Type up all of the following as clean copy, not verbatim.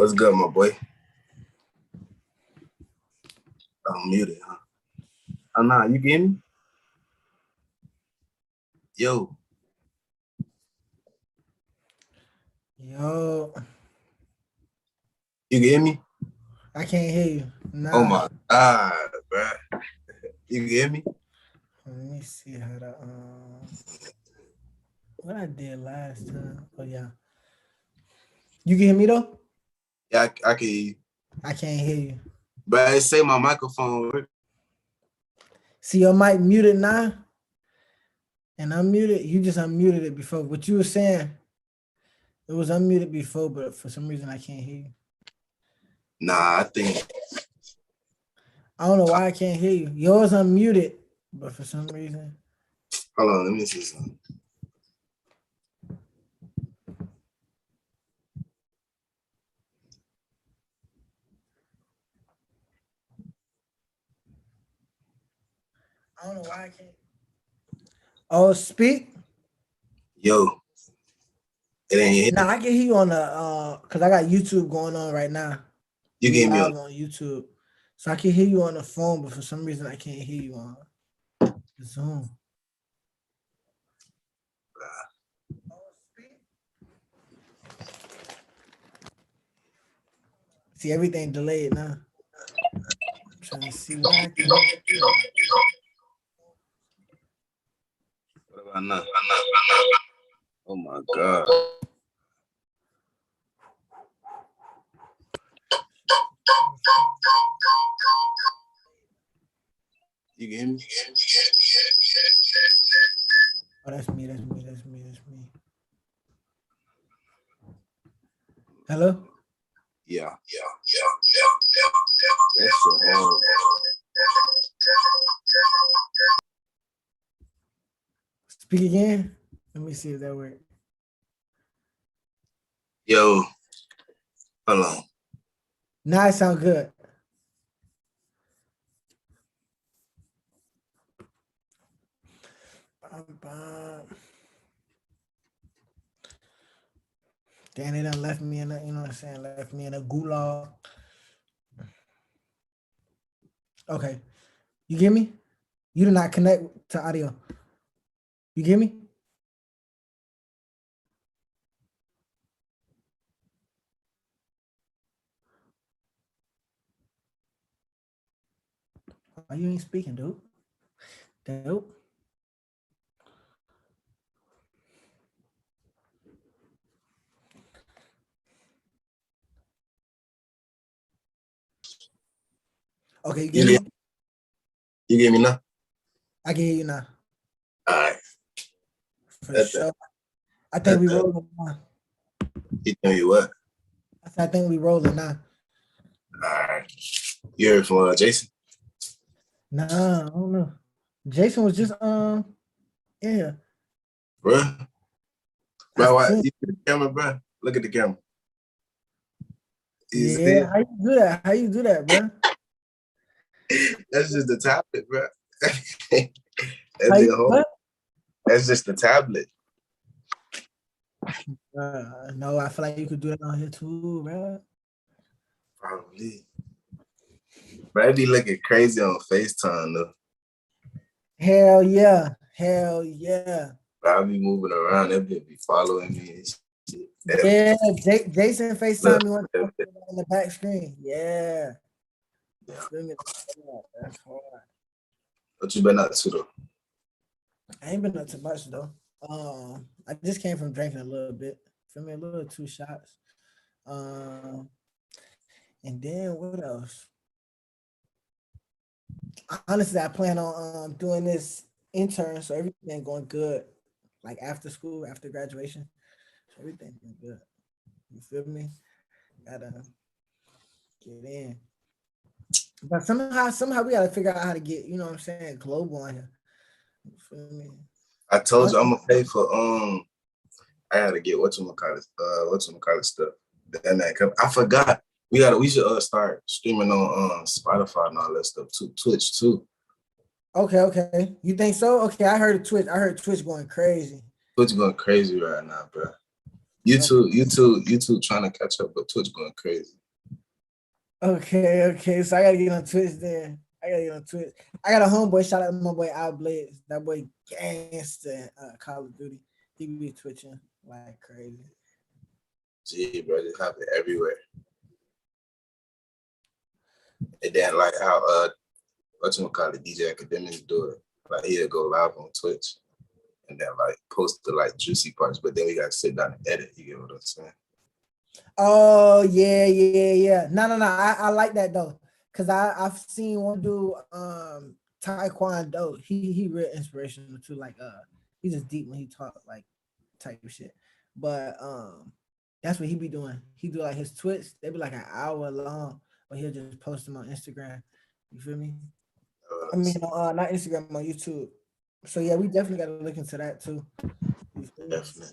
What's good, my boy? I'm muted, huh? Oh, nah, you get me? Yo. Yo. You get me? I can't hear you. Nah. Oh, my God, bro. You get me? Let me see how to, what I did last time. Oh, yeah. You can hear me, though? Yeah, I can hear you. I can't hear you. But it say my microphone. See your mic muted now? And unmuted. You just unmuted it before. What you were saying, it was unmuted before, but for some reason I can't hear you. Nah, I think. I don't know why I can't hear you. Yours unmuted, but for some reason. Hold on, let me see something. I don't know why I can't. Oh, speak. Yo. It ain't. Now I can hear you on the because I got YouTube going on right now. You gave me on YouTube, so I can hear you on the phone, but for some reason I can't hear you on Zoom. See, everything delayed now. I'm trying to see what I can. What about now? Oh my God. You get me? Oh, that's me. Hello? Yeah. That's so hard. Speak again. Let me see if that works. Yo. Hold on. Now it sounds good. Damn, they done left me in a, you know what I'm saying, left me in a gulag. Okay. You get me? You did not connect to audio. You get me? Why you ain't speaking, dude? Dope. Okay, you get me? You get me now? I can hear you now. All right. For sure. I think we rolling now. You tell me what? I think we rolling now. All right. You heard from Jason? Nah, I don't know. Jason was just yeah. Bro, why? You see the camera, bro? Look at the camera. Yeah, how you do that, bro? That's just the tablet, bro. That's just the tablet. No, I feel like you could do it on here too, bro. Probably. But I'd be looking crazy on FaceTime though. Hell yeah. But I'll be moving around, they'll be following me and shit. Yeah, Jason FaceTime me on the back screen. Yeah. That's hard. What you been up to though? I ain't been up to much though. I just came from drinking a little bit. Feel me, a little 2 shots. And then what else? Honestly, I plan on doing this intern, so everything going good. Like after school, after graduation, so everything going good. You feel me? Gotta get in. But somehow we gotta figure out how to get, you know what I'm saying, global on here. You feel me? I told you I'm gonna pay for I gotta get whatchamacallit stuff. I forgot. We should start streaming on Spotify and all that stuff too. Twitch too. Okay. You think so? Okay, I heard Twitch going crazy. Twitch going crazy right now, bro. YouTube trying to catch up, but Twitch going crazy. Okay. So I gotta get on Twitch then. I gotta get on Twitch. I got a homeboy. Shout out to my boy Al Blades. That boy gangster Call of Duty. He be twitching like crazy. Gee, bro, it happen everywhere. And then like how whatchamacallit, DJ Academics do it. Like he'll go live on Twitch and then like post the like juicy parts, but then we gotta sit down and edit. You get what I'm saying? Oh yeah. No. I like that though, cause I've seen one dude Taekwondo. He real inspirational too. Like he's just deep when he talk like type of shit. But that's what he be doing. He do like his Twitch. They be like an hour long, but he'll just post them on Instagram. You feel me? I mean, not Instagram, on YouTube. So yeah, we definitely got to look into that too. Definitely.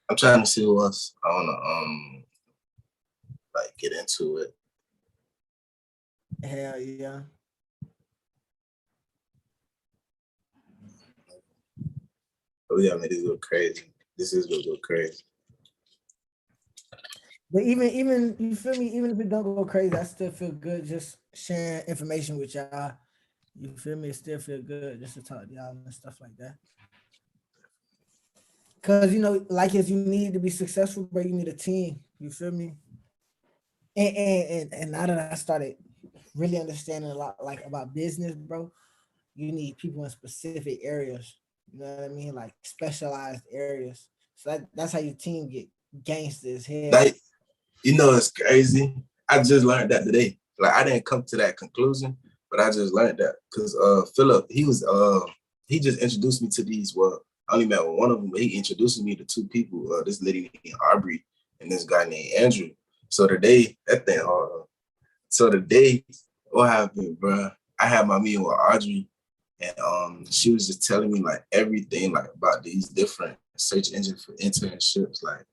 I'm trying to see who else I wanna like get into it. Hell yeah. Oh yeah, man, this go crazy. This is gonna go crazy. But even you feel me, even if it don't go crazy, I still feel good just sharing information with y'all. You feel me? It still feel good just to talk to y'all and stuff like that. Cause like as you need to be successful, bro, you need a team. You feel me? And now that I started really understanding a lot like about business, bro, you need people in specific areas. You know what I mean? Like specialized areas. So that's how your team get gangsters here. Like, it's crazy. I just learned that today. Like I didn't come to that conclusion, but I just learned that because Philip, he just introduced me to these. Well, I only met one of them, but he introduced me to two people. This lady named Aubrey and this guy named Andrew. So today, that thing hard. So today, what happened, bro? I had my meeting with Audrey, and she was just telling me like everything like about these different search engines for internships, like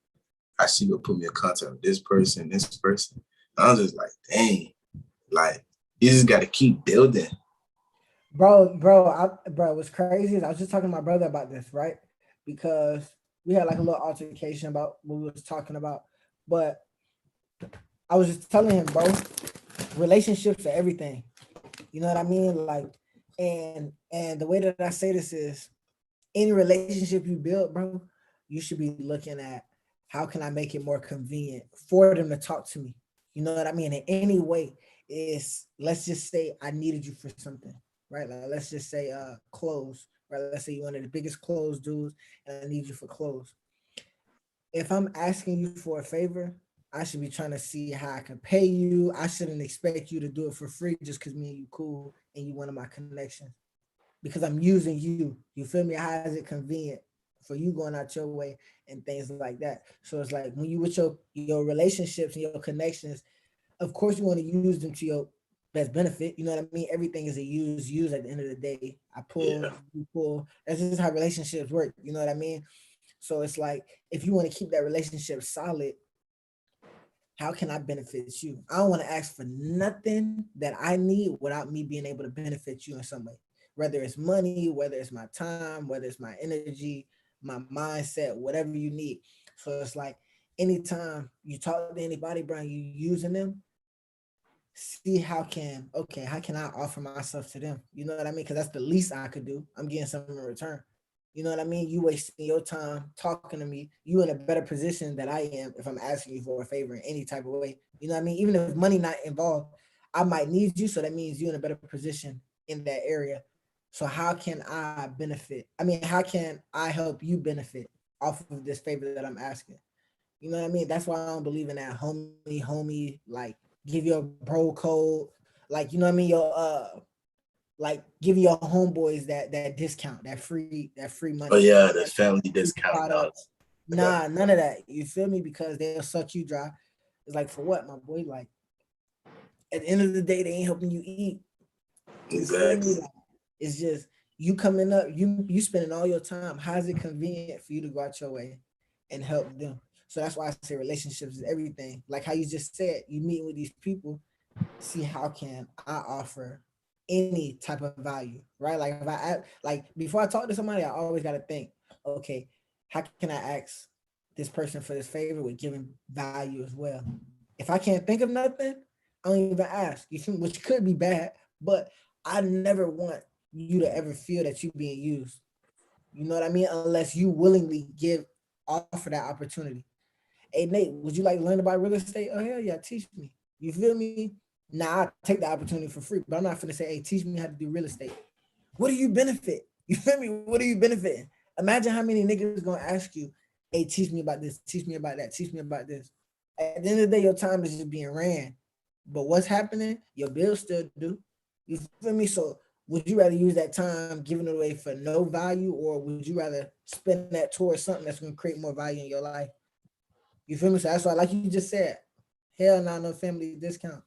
how she would put me in contact with this person, this person. I was just like, dang, like you just got to keep building. Bro, what's crazy is I was just talking to my brother about this, right? Because we had like a little altercation about what we was talking about, but I was just telling him, bro, relationships are everything. You know what I mean? Like, and the way that I say this is, any relationship you build, bro, you should be looking at how can I make it more convenient for them to talk to me. You know what I mean? In any way, is let's just say I needed you for something, right? Like let's just say clothes, right? Let's say you're one of the biggest clothes dudes, and I need you for clothes. If I'm asking you for a favor, I should be trying to see how I can pay you. I shouldn't expect you to do it for free just because me and you cool and you one of my connections. Because I'm using you. You feel me? How is it convenient for you going out your way and things like that? So it's like when you with your relationships and your connections, of course you want to use them to your best benefit. You know what I mean? Everything is a use at the end of the day. I pull, Yeah, you pull. That's just how relationships work. You know what I mean? So it's like if you want to keep that relationship solid, how can I benefit you? I don't want to ask for nothing that I need without me being able to benefit you in some way. Whether it's money, whether it's my time, whether it's my energy, my mindset, whatever you need. So it's like anytime you talk to anybody, Brian, you using them, see how can I offer myself to them? You know what I mean? Because that's the least I could do. I'm getting something in return. You know what I mean? You wasting your time talking to me. You in a better position than I am if I'm asking you for a favor in any type of way. You know what I mean? Even if money not involved, I might need you. So that means you in a better position in that area. So how can I benefit? I mean, how can I help you benefit off of this favor that I'm asking? You know what I mean? That's why I don't believe in that homie, like give your bro code, like you know what I mean, your like give your homeboys that discount, that free oh money, yeah, the family free discount and all products. Nah, none of that. You feel me? Because they'll suck you dry. It's like for what, my boy? Like at the end of the day, they ain't helping you eat. that. You feel me? Exactly. Like it's just you coming up, you spending all your time. How's it convenient for you to go out your way and help them? So that's why I say relationships is everything. Like how you just said, you meet with these people, see how can I offer any type of value, right? Like if like before I talk to somebody, I always got to think, okay, how can I ask this person for this favor with giving value as well? If I can't think of nothing, I don't even ask. You feel, which could be bad, but I never want you to ever feel that you being used. You know what I mean? Unless you willingly offer that opportunity. Hey Nate, would you like to learn about real estate? Oh hell yeah, teach me. You feel me? Nah, I take the opportunity for free, but I'm not gonna say, hey, teach me how to do real estate. What do you benefit? You feel me? What are you benefiting? Imagine how many niggas gonna ask you, hey, teach me about this, teach me about that, teach me about this. At the end of the day, your time is just being ran. But what's happening? Your bills still do. You feel me? So would you rather use that time giving it away for no value, or would you rather spend that towards something that's gonna create more value in your life? You feel me? So that's why, like you just said, hell nah, no family discount.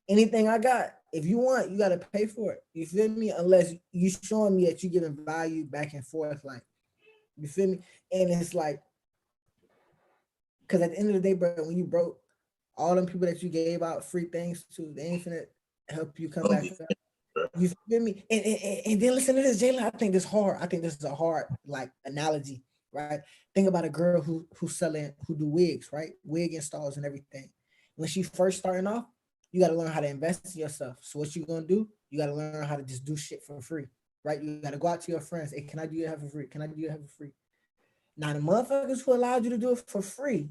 Anything I got, if you want, you gotta pay for it. You feel me? Unless you showing me that you giving value back and forth, like, you feel me? And it's like, because at the end of the day, bro, when you broke, all them people that you gave out free things to, they ain't finna help you come back up. You feel me? And then listen to this, Jalen. I think this hard. I think this is a hard like analogy, right? Think about a girl who do wigs, right? Wig installs and everything. When she first starting off, you got to learn how to invest in yourself. So what you gonna do? You got to learn how to just do shit for free, right? You got to go out to your friends. Hey, can I do it for free? Can I do it for free? Now the motherfuckers who allowed you to do it for free,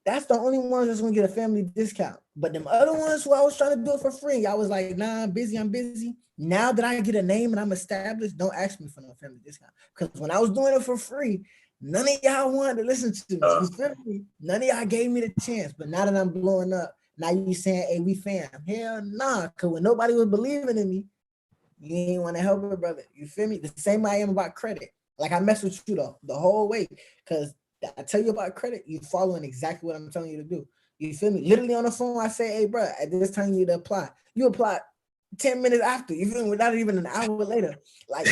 that's the only ones that's gonna get a family discount. But them other ones who I was trying to do it for free, I was like, nah, I'm busy, I'm busy. Now that I get a name and I'm established, don't ask me for no family discount. Because when I was doing it for free, none of y'all wanted to listen to me. You feel me? None of y'all gave me the chance. But now that I'm blowing up, now you saying, hey, we fam. Hell nah. Cause when nobody was believing in me, you ain't want to help it, brother. You feel me? The same way I am about credit. Like I mess with you though, the whole way. Cause I tell you about credit, you following exactly what I'm telling you to do. You feel me? Literally on the phone, I say, hey, bro, at this time you need to apply. You apply 10 minutes after, you feel me? Without even an hour later. Like,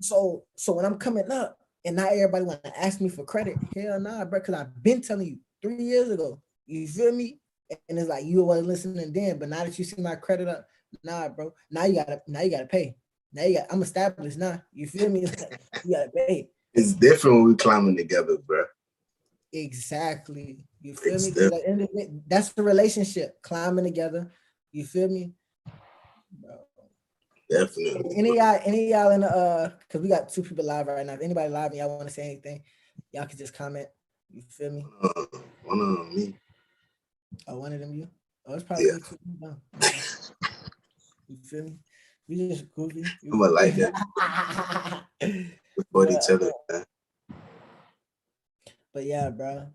so when I'm coming up and not everybody want to ask me for credit, hell nah, bro, because I've been telling you 3 years ago. You feel me? And it's like you wasn't listening then, but now that you see my credit up, nah, bro. Now you gotta pay. I'm established now. You feel me? You gotta pay. It's different when we climbing together, bro. Exactly. You feel me? Because at the end of it, that's the relationship, climbing together. You feel me? Bro. Definitely. Any of y'all in the because we got 2 people live right now. If anybody live and y'all want to say anything, y'all can just comment. You feel me? One of me. Oh, one of them you? Oh, it's probably me too. No. You feel me? We just goofy. I'm gonna like that. Before each other, man. But yeah, bro.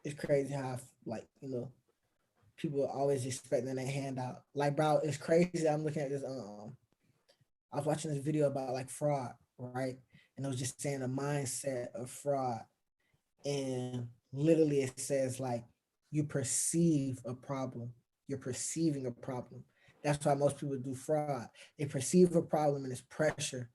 It's crazy how like, you know, people are always expecting a handout. Like, bro, it's crazy. I'm looking at this. I was watching this video about like fraud, right? And it was just saying the mindset of fraud. And literally it says like you perceive a problem. You're perceiving a problem. That's why most people do fraud. They perceive a problem and it's pressure.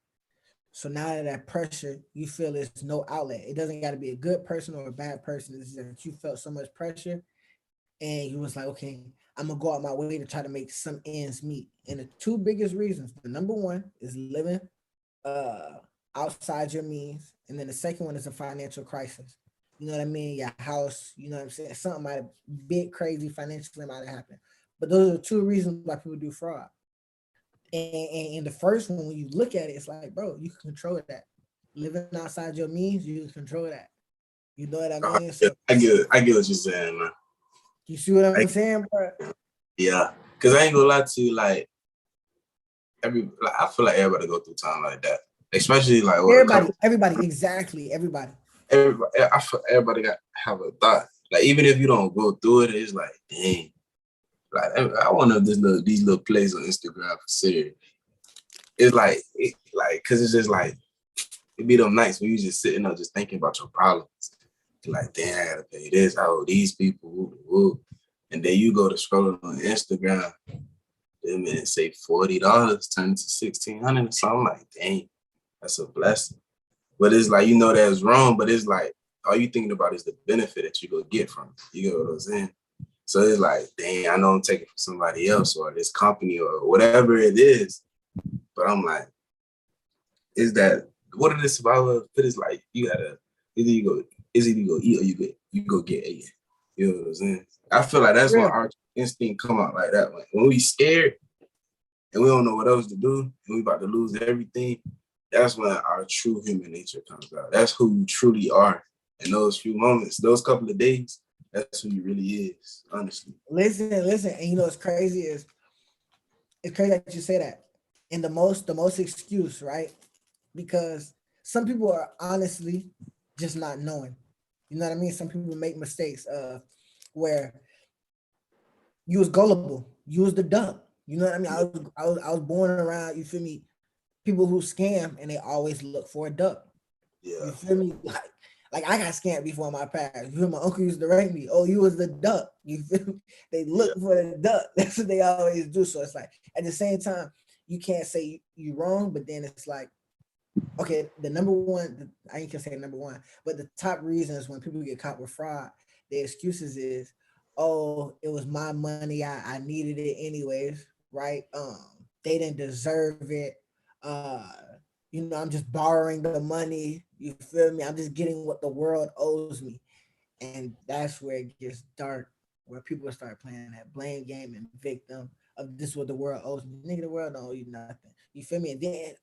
So now that pressure, you feel there's no outlet. It doesn't got to be a good person or a bad person. It's that you felt so much pressure and you was like, okay, I'm gonna go out my way to try to make some ends meet. And the 2 biggest reasons, the number one is living outside your means, and then the second one is a financial crisis. You know what I mean? Your house, you know what I'm saying? Something might have big crazy financially might have happened. But those are 2 reasons why people do fraud. And the first one, when you look at it, it's like, bro, you can control that. Living outside your means, you can control that. You know what I mean? So I get what you're saying, man. You see what I'm saying, bro? Yeah, because I ain't gonna lie to you, like I feel like everybody go through time like that, especially like everybody, exactly, everybody. I feel everybody got have a thought. Like even if you don't go through it, it's like, dang, like I wonder if these little plays on Instagram for serious. It's like because it's just like it be them nights when you just sitting there just thinking about your problems. Like, damn, I gotta pay this. I owe these people. Woo, woo. And then you go to scrolling on Instagram, them and say $40 turn to $1,600 or something. Like, dang, that's a blessing. But it's like, you know that's wrong, but it's like all you thinking about is the benefit that you go get from it. You get what I'm saying? So it's like, dang, I know I'm taking from somebody else or this company or whatever it is. But I'm like, is that what it is about? But it's like you gotta Either you go, is either you go eat or you go get eaten. You know what I'm saying? I feel like that's when Real. our instinct come out like that. Like when we scared and we don't know what else to do, and we about to lose everything, that's when our true human nature comes out. That's who you truly are. In those few moments, those couple of days, that's who you really is, honestly. Listen, and you know what's crazy is it's crazy that you say that. And the most excuse, right? Because some people are honestly just not knowing. You know what I mean? Some people make mistakes where you was gullible, you was the duck. You know what I mean? I was born around, you feel me, people who scam and they always look for a duck. You Yeah, feel me? Like I got scammed before in my past. You feel my uncle used to rank me. Oh, you was the duck. You feel me? They yeah, look for the duck. That's what they always do. So it's like at the same time, you can't say you wrong, but then it's like, okay, the number one, I ain't gonna say number one, but the top reasons when people get caught with fraud, the excuses is, oh, it was my money, I needed it anyways, right? They didn't deserve it. Uh, I'm just borrowing the money. You feel me? I'm just getting what the world owes me. And that's where it gets dark, where people start playing that blame game and victim of this is what the world owes me. Nigga, the world don't owe you nothing. You feel me? And then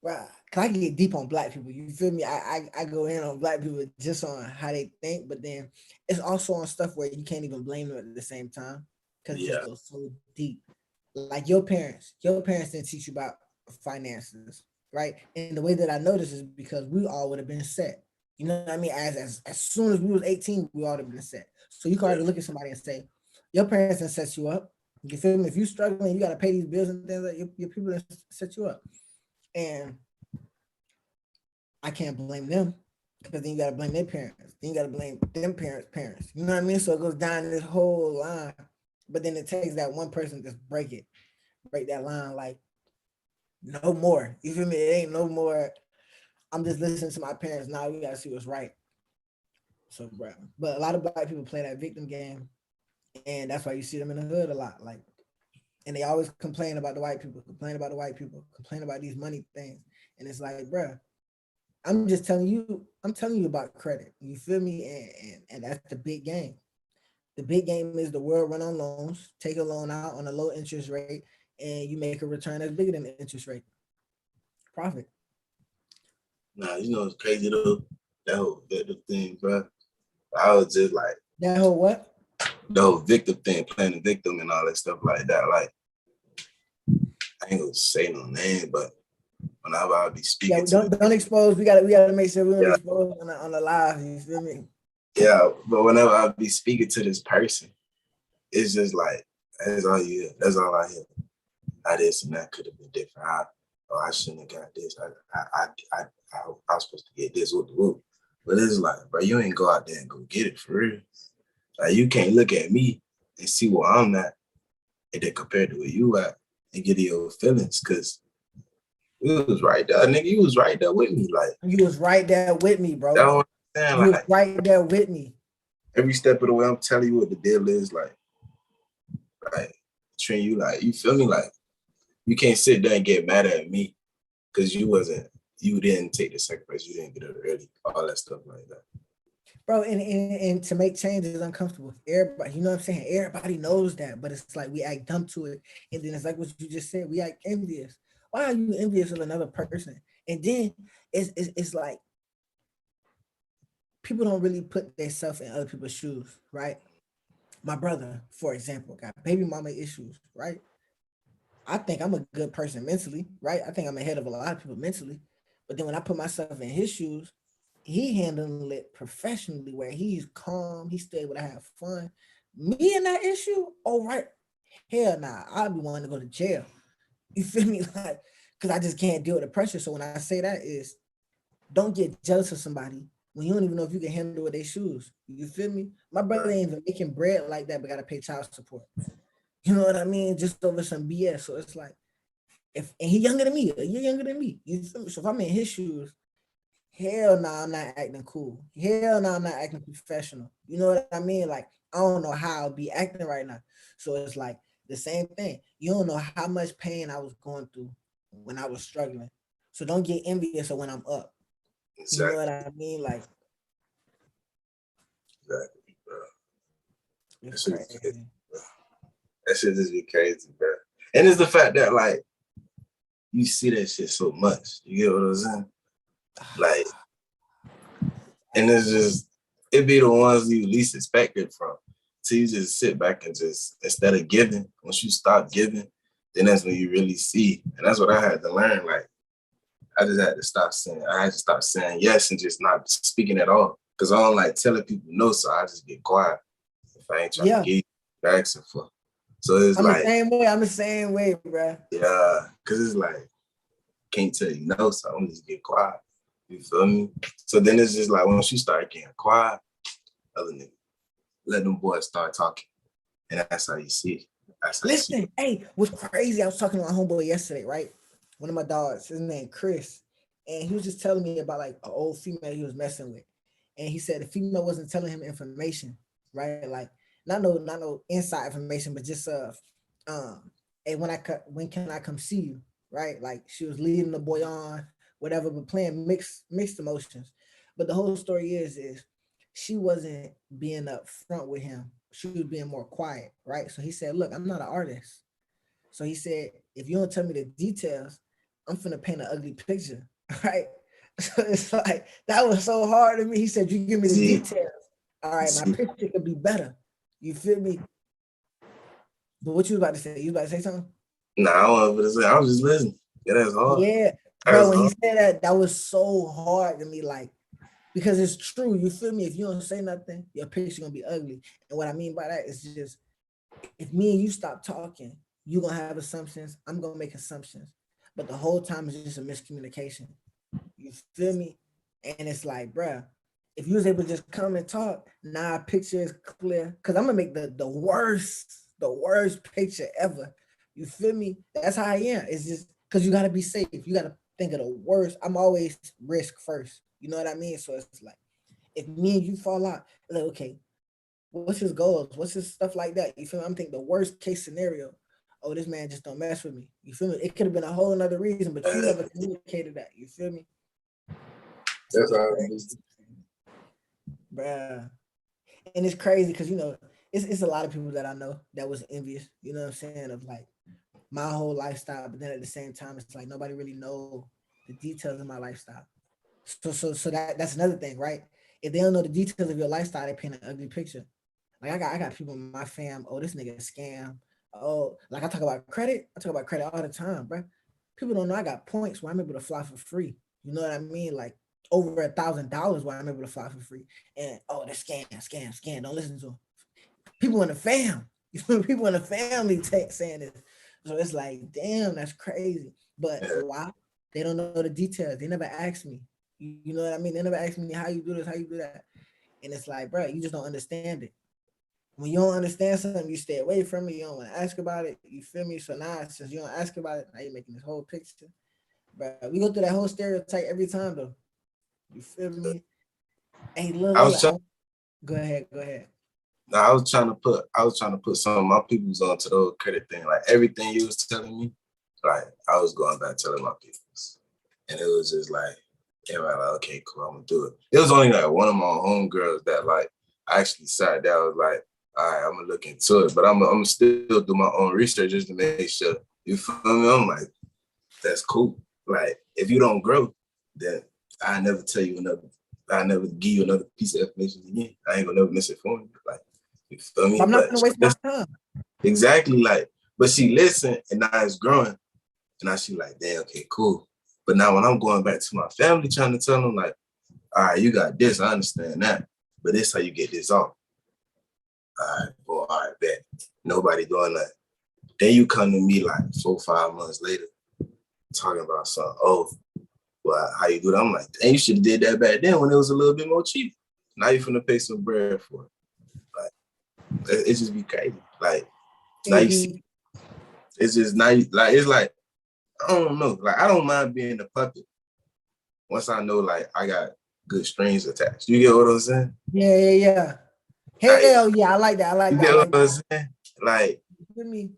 right. Cause I can get deep on black people. You feel me? I go in on black people just on how they think, but then it's also on stuff where you can't even blame them at the same time. Cause it just yeah, goes so deep. Like your parents didn't teach you about finances, right? And the way that I know this is because we all would have been set. You know what I mean? As soon as we was 18, we all would have been set. So you can already yeah. look at somebody and say, your parents didn't set you up. You feel me? If you struggling, you gotta pay these bills and things like your people didn't set you up. And I can't blame them because then you gotta blame their parents. Then you gotta blame them parents. You know what I mean? So it goes down this whole line. But then it takes that one person to just break that line like no more. You feel me? It ain't no more. I'm just listening to my parents now. We gotta see what's right. So, bro. But a lot of black people play that victim game, and that's why you see them in the hood a lot. Like, and they always complain about the white people, complain about the white people, complain about these money things, and it's like, bro, I'm just telling you, I'm telling you about credit. You feel me? And that's the big game. The big game is the world run on loans, take a loan out on a low interest rate, and you make a return that's bigger than the interest rate. Profit. Nah, you know it's crazy though. That whole victim thing, bro. I was just like That whole what? the whole victim thing, playing the victim and all that stuff like that. Like I ain't gonna say no name, but whenever I be Yeah, speaking to don't expose. We gotta make sure we don't yeah, expose on the live. You feel me? yeah, but whenever I be speaking to this person, it's just like that's all you hear. That's all I hear. How this and that could have been different. I shouldn't have got this. I was supposed to get this with the whoop. But it's like, bro, you ain't go out there and go get it for real. Like you can't look at me and see where I'm at and then compare to where you at and get your feelings because you was right there, nigga. You was right there with me. Like You was right there with me, that's bro. what I'm saying. You was Like right there with me. every step of the way, I'm telling you what the deal is. Like treat you like you feel me. Like you can't sit there and get mad at me because you didn't take the sacrifice, you didn't get it early, all that stuff like that. Bro, and to make change is uncomfortable. Everybody, you know what I'm saying? Everybody knows that, but it's like we act dumb to it. And then it's like what you just said, we act envious. Why are you envious of another person? And then it's like people don't really put themselves in other people's shoes, right? My brother, for example, got baby mama issues, right? I think I'm a good person mentally, right? I think I'm ahead of a lot of people mentally. But then when I put myself in his shoes, he handling it professionally where he's calm, he's still able to have fun. Me and that issue, oh right, hell nah, I'd be wanting to go to jail. You feel me? Like, cause I just can't deal with the pressure. So when I say that is don't get jealous of somebody when you don't even know if you can handle with their shoes. You feel me? My brother Right. ain't even making bread like that, but gotta pay child support. You know what I mean? Just over some BS. So it's like if and he younger than me, a year younger than me. You feel me? So if I'm in his shoes, hell no, I'm not acting cool. Hell no, I'm not acting professional. You know what I mean? Like I don't know how I'll be acting right now. So it's like the same thing. You don't know how much pain I was going through when I was struggling. So don't get envious of when I'm up. You know what Exactly. I mean? Like Exactly, bro. That It's shit is crazy, crazy. bro. That shit just be crazy, bro. And it's the fact that like you see that shit so much. You get what I'm saying? Like, and it's just it be the ones you least expect it from. So you just sit back and just instead of giving, once you stop giving, then that's when you really see. And that's what I had to learn. Like I just had to stop saying, I had to stop saying yes and just not speaking at all. Cause I don't like telling people no, so I just get quiet if I ain't trying to Yeah, get you asking for. So it's I'm the like, same way. I'm the same way, bro. yeah, cause it's like can't tell you no, so I'm just get quiet. You feel me? So then it's just like once you start getting quiet, other niggas, let them boys start talking. And that's how you see it. That's how you see it. Listen, hey, what's crazy? I was talking to my homeboy yesterday, right? One of my dogs, his name Chris, and he was just telling me about like an old female he was messing with, and he said the female wasn't telling him information, right? Like not no inside information, but just hey, when can I come see you, right? Like she was leading the boy on, whatever, but playing mixed emotions. But the whole story is she wasn't being up front with him. She was being more quiet, right? So he said, look, I'm not an artist. So he said, if you don't tell me the details, I'm finna paint an ugly picture, right? So it's like that was so hard to me. He said, you give me the See, details. All right, my see. picture could be better. You feel me? But what you was about to say? You was about to say something? Nah, I wasn't say. I was just listening. Yeah, that's hard. Yeah, bro. That's When he hard. said that, that was so hard to me. Like, because it's true. You feel me? If you don't say nothing, your picture gonna be ugly. And what I mean by that is just if me and you stop talking, you gonna have assumptions. I'm gonna make assumptions. But the whole time it's just a miscommunication. You feel me? And it's like, bruh, if you was able to just come and talk, now our picture is clear. Cause I'm gonna make the worst picture ever. You feel me? That's how I am. It's just because you gotta be safe. You gotta think of the worst. I'm always risk first. You know what I mean? So it's like, if me and you fall out, like, okay, what's his goals? What's his stuff like that? You feel me? I'm thinking the worst case scenario. Oh, this man just don't mess with me. You feel me? It could have been a whole another reason, but you never communicated that. You feel me? So That's it's how it crazy, is. bruh. And it's crazy because it's a lot of people that I know that was envious. You know what I'm saying? Of like my whole lifestyle, but then at the same time, it's like nobody really know the details of my lifestyle. So that's another thing, right? If they don't know the details of your lifestyle, they paint an ugly picture. Like I got people in my fam. Oh, this nigga scam. Oh, like I talk about credit. I talk about credit all the time, bro. People don't know I got points where I'm able to fly for free. You know what I mean? Like over $1,000 where I'm able to fly for free. And oh, they're scam. Don't listen to them. People in the fam. People in the family saying this. So it's like, damn, that's crazy. But Yeah. why? They don't know the details. They never asked me. You know what I mean? They never asked me how you do this, how you do that. And it's like, bro, you just don't understand it. When you don't understand something, you stay away from it. You don't want to ask about it. You feel me? So now, since you don't ask about it, now you're making this whole picture. But we go through that whole stereotype every time, though. You feel me? Hey, I was trying. go ahead, go ahead. Nah, I was trying to put some of my peoples onto the credit thing. Like everything you was telling me, like I was going back telling my peoples, and it was just like, yeah, like okay, cool, I'm gonna do it. It was only like one of my homegirls that like I actually sat down, was like, all right, I'm gonna look into it, but I'm gonna still do my own research just to make sure. You feel me? I'm like, that's cool. Like if you don't grow, then I never tell you another. I never give you another piece of information again. I ain't gonna never misinform you. Like you feel me? I'm not But gonna waste my time. exactly like, but she listened and now it's growing. And now she like, damn, okay, cool. But now when I'm going back to my family trying to tell them like, all right, you got this, I understand that. But this how you get this off. All right, well, all right, bet. Nobody doing that. Then you come to me like 4 5 months later talking about something. Oh, well, how you do that? I'm like, dang, you should have did that back then when it was a little bit more cheap. Now you finna pay some bread for it. Like, it just be crazy. Like, now you see, Hey, it's just now, like, it's like, I don't know. Like, I don't mind being a puppet once I know, like, I got good strings attached. You get what I'm saying? yeah. Like, Hell yeah, I like that. I like you that. I get what like I'm that. saying? Like, You feel me?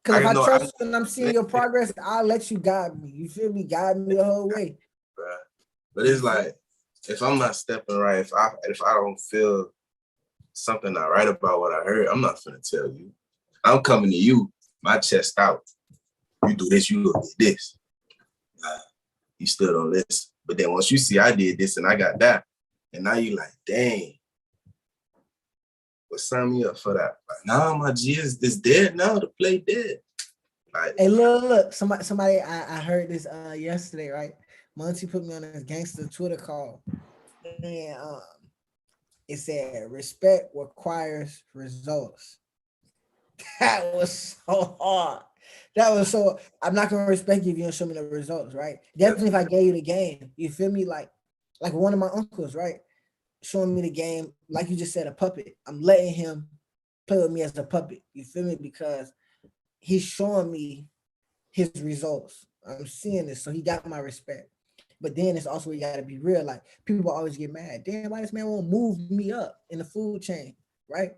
Because if I I know, trust you and I'm seeing your progress, I'll let you guide me. You feel me? Guide me the whole way. but You it's feel like, if I'm not stepping right, if I don't feel something not right about what I heard, I'm not finna tell you. I'm coming to you, my chest out. You do this, you do this. You still don't listen. But then once you see I did this and I got that, and now you like, dang, well, sign me up for that. Like, nah, my G is dead now. The play dead. Like, Hey, look. Somebody. I heard this yesterday, right? Monty put me on this gangster Twitter call, and it said respect requires results. That was so hard. That was so. I'm not gonna respect you if you don't show me the results, right? Definitely, if I gave you the game, you feel me? Like one of my uncles, right? Showing me the game, like you just said, a puppet. I'm letting him play with me as a puppet. You feel me? Because he's showing me his results. I'm seeing this, so he got my respect. But then it's also you got to be real. Like people always get mad. Damn, why this man won't move me up in the food chain, right?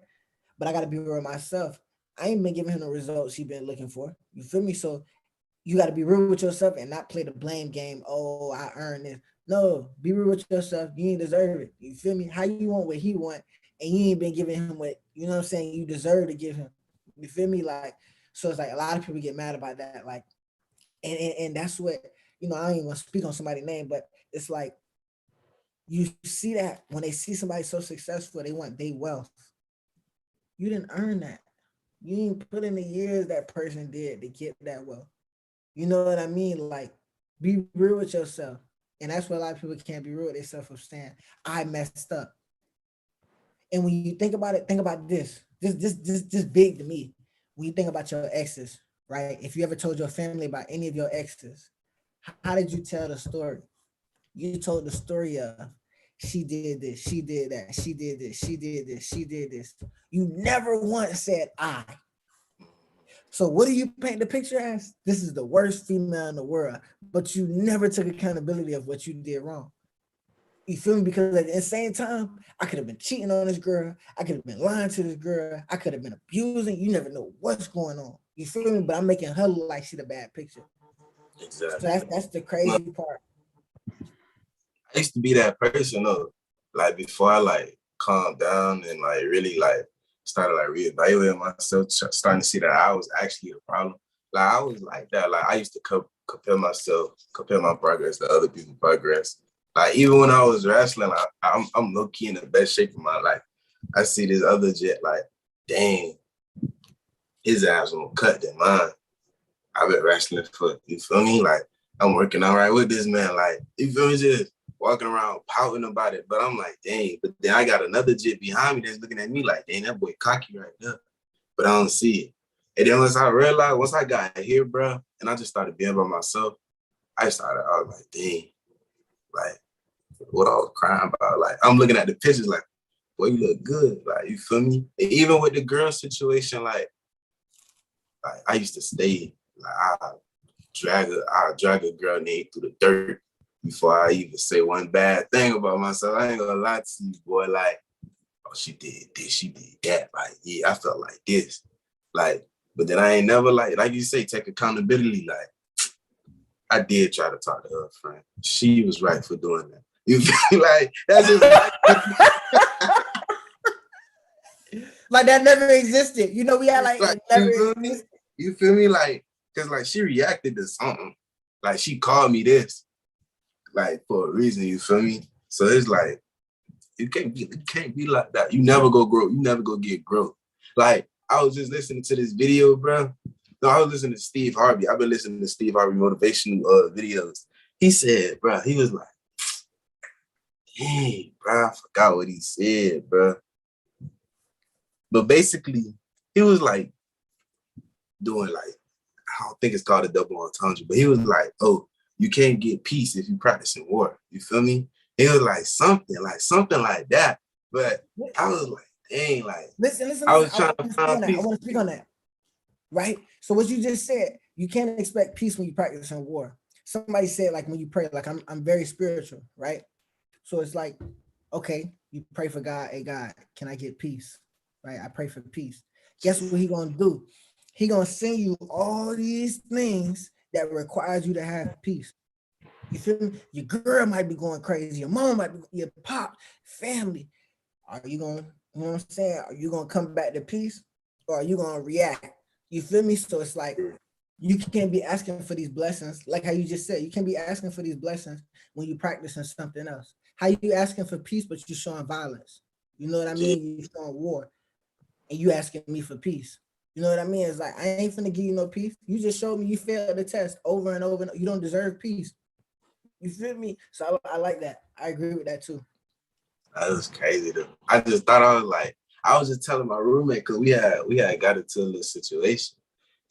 But I got to be real myself. I ain't been giving him the results he been looking for. You feel me? So you got to be real with yourself and not play the blame game. Oh, I earned this. No, be real with yourself. You ain't deserve it. You feel me? How you want what he want, and you ain't been giving him what you know what I'm saying. You deserve to give him. You feel me? Like so, it's like a lot of people get mad about that. Like, and that's what I ain't gonna speak on somebody's name, but it's like you see that when they see somebody so successful, they want their wealth. You didn't earn that. You ain't put in the years that person did to get that wealth. You know what I mean? Like, be real with yourself. And that's what a lot of people can't be real with themselves of saying, I messed up. And when you think about it, think about this. This big to me. When you think about your exes, right? If you ever told your family about any of your exes, how did you tell the story? You told the story of she did this, she did that, she did this, she did this, she did this. You never once said I. So what do you paint the picture as? This is the worst female in the world, but you never took accountability of what you did wrong. You feel me? Because at the same time, I could have been cheating on this girl. I could have been lying to this girl. I could have been abusing. You never know what's going on. You feel me? But I'm making her look like she the bad picture. exactly. So that's the crazy part. I used to be that person though. Like before I like calmed down and like really like started like reevaluating myself, starting to see that I was actually the problem. Like I was like that. Like I used to compare myself, compare my progress to other people's progress. Like even when I was wrestling, I'm low key in the best shape of my life. I see this other jet like, dang, his ass gonna cut than mine. I've been wrestling for, you feel me? Like I'm working all right with this man. Like, you feel me? Just walking around pouting about it. But I'm like, dang. But then I got another jet behind me that's looking at me like, dang, that boy cocky right there. But I don't see it. And then once I realized, once I got here, bro, and I just started being by myself, I was like, dang, like, what I was crying about. Like, I'm looking at the pictures like, boy, you look good. Like, you feel me? And even with the girl situation, like I used to stay, like, I'll drag a girl name through the dirt before I even say one bad thing about myself. I ain't gonna lie to you, boy. Like, oh, she did this, she did that. Like, yeah, I felt like this. Like, but then I ain't never like you say, take accountability. Like, I did try to talk to her friend. She was right for doing that. You feel like that's just like that never existed. You know, we had like like it never you feel me? existed. You feel me? Like, cause like she reacted to something. Like she called me this, like for a reason. You feel me? So it's like you can't be like that. You never go grow. You never go get growth. Like I was just listening to this video, bro. No, I was listening to Steve Harvey. I've been listening to Steve Harvey motivational videos. He said, bro, he was like, dang, bro, I forgot what he said, bro. But basically, he was like doing like, I don't think it's called a double entendre, but he was like, oh, you can't get peace if you practice in war. You feel me? It was like something like that. But I was like, dang, like Listen. I was I trying want to to speak on find that. I peace. want to speak on that. Right? So what you just said, you can't expect peace when you practice in war. Somebody said like when you pray, like I'm very spiritual, right? So it's like, okay, you pray for God, hey God, can I get peace? Right? I pray for peace. Guess what he gonna do? He gonna send you all these things that requires you to have peace. You feel me? Your girl might be going crazy, your mom might be, your pop, family. Are you gonna You know what I'm saying? Are you gonna come back to peace or are you gonna react? You feel me? So it's like you can't be asking for these blessings, like how you just said. You can't be asking for these blessings when you practicing something else. How you asking for peace, but you showing violence? You know what I Yeah, mean? You showing war, and you asking me for peace. You know what I mean? It's like I ain't finna give you no peace. You just showed me you failed the test over and over, and you don't deserve peace. You feel me? So I like that. I agree with that too. that was crazy though. I just thought I was like, I was just telling my roommate because we had got into a little situation.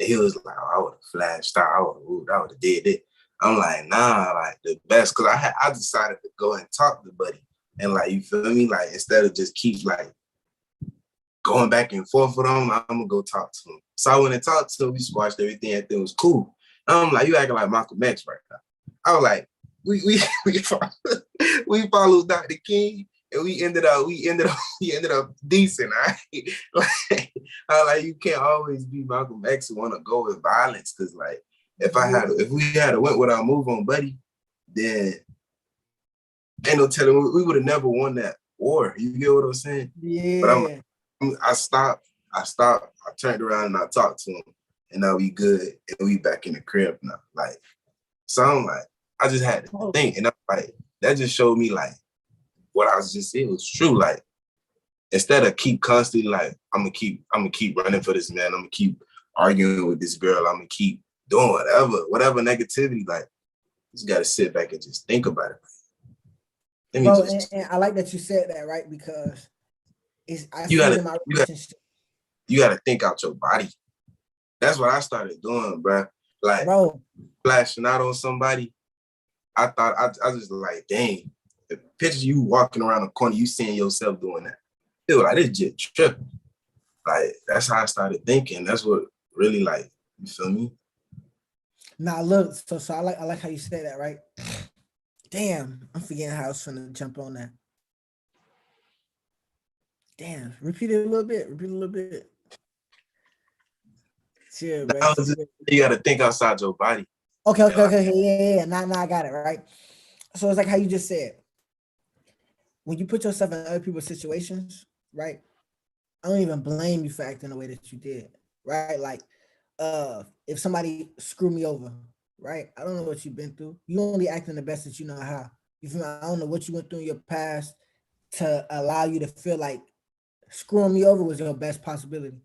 And he was like, oh, I would have flashed out, I would have moved, I would have did it. I'm like, nah, like the best, cause I decided to go and talk to Buddy. And like, you feel me? Like instead of just keep like going back and forth with him, I'm gonna go talk to him. So I went and talked to him, we squashed everything, everything was cool. I'm like, you acting like Malcolm X right now. I was like, we followed, we followed Dr. King, and we ended up decent. Right? Like, I like you can't always be Malcolm X and want to go with violence because like if we had went with our move on Buddy, then ain't no telling we would have never won that war. You get what I'm saying? But Yeah. I stopped. I turned around and I talked to him, and now we good and we back in the crib now. Like so, I'm like I just had to Oh, think, and I'm like that just showed me like what I was just saying was true. Like instead of keep constantly like I'm gonna keep running for this man. I'm gonna keep arguing with this girl. I'm gonna keep doing whatever negativity. Like you just gotta sit back and just think about it. Let me bro, just and I like that you said that, right? Because it's I you see it gotta in my you got relationship, you gotta think out your body. That's what I started doing, bro. Like bro. flashing out on somebody. I thought I just like, dang, the picture you walking around the corner, you seeing yourself doing that. It was like this just tripping. Like that's how I started thinking. That's what really like, you feel me? Now look, so I like how you said that, right? Damn, I'm forgetting how I was trying to jump on that. Damn, repeat it a little bit. Repeat it a little bit. Chill, bro. That was just, you gotta think outside your body. Okay, And okay, like, okay, yeah. Now I got it, right? So it's like how you just said. When you put yourself in other people's situations, right? I don't even blame you for acting the way that you did, right? Like, if somebody screw me over, right? I don't know what you've been through. You only acting the best that you know how. You feel me? I don't know what you went through in your past to allow you to feel like screwing me over was your best possibility.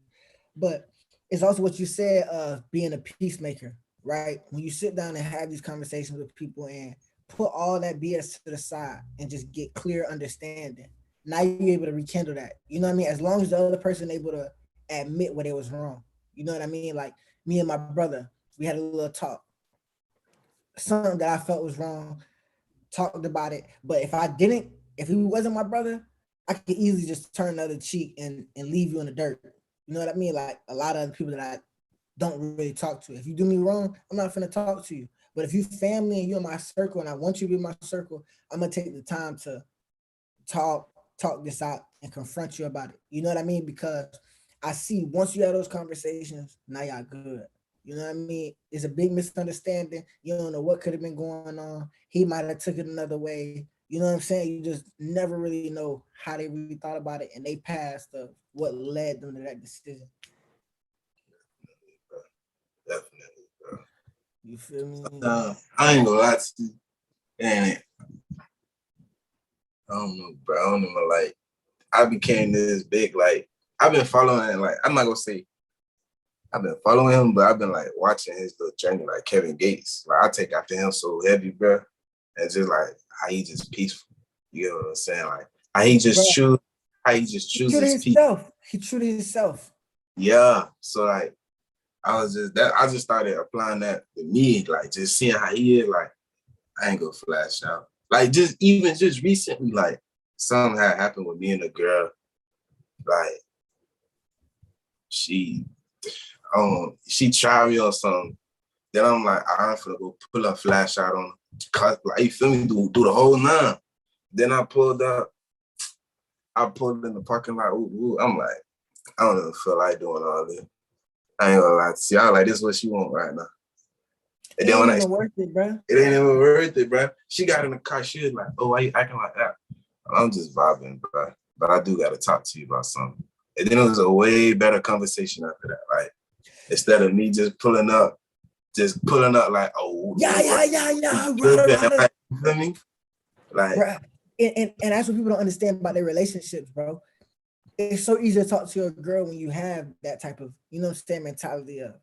But it's also what you said of being a peacemaker, right? When you sit down and have these conversations with people and put all that BS to the side and just get clear understanding. Now you're able to rekindle that. You know what I mean? As long as the other person able to admit what it was wrong. You know what I mean? Like me and my brother, we had a little talk. Something that I felt was wrong, talked about it. But if he wasn't my brother, I could easily just turn the other cheek and leave you in the dirt. You know what I mean? Like a lot of people that I don't really talk to. If you do me wrong, I'm not gonna talk to you. But if you family and you're in my circle and I want you to be in my circle, I'm gonna take the time to talk talk this out and confront you about it. You know what I mean? Because I see once you have those conversations, now y'all good. You know what I mean? It's a big misunderstanding. You don't know what could have been going on. He might have took it another way. You know what I'm saying? You just never really know how they really thought about it and they passed of what led them to that decision. definitely, bro. You feel me? I ain't gonna lie to you. And I don't know, bro. I don't know, like I became this big, like I've been following like I'm not gonna say I've been following him, but I've been like watching his little journey, like Kevin Gates. Like I take after him so heavy, bro. And just like how he just peaceful. You know what I'm saying? Like how he just Bro, choose, how he just he true to chooses peace. himself. He true to himself. Yeah. So like I just started applying that to me, like just seeing how he is, like I ain't gonna flash out. Like just even just recently, like something had happened with me and a girl, like she she tried me or something. Then I'm like, I'm gonna go pull a flash out on her. Like, you feel me? Do the whole nine. Then I pulled up, I pulled in the parking lot. Ooh, ooh. I'm like, I don't even feel like doing all this. I ain't gonna lie to you. I like this is what she want right now. It And then ain't when even worth it, bro. it ain't even worth it, bro. She got in the car, she was like, oh, why you acting like that? I'm just vibing, bro. but I do gotta talk to you about something. And then it was a way better conversation after that. Like instead of me just pulling up like, oh, Yeah, right. like, you feel me? Like, Bruh. And that's what people don't understand about their relationships, bro. It's so easy to talk to your girl when you have that type of, you know what I'm saying, mentality of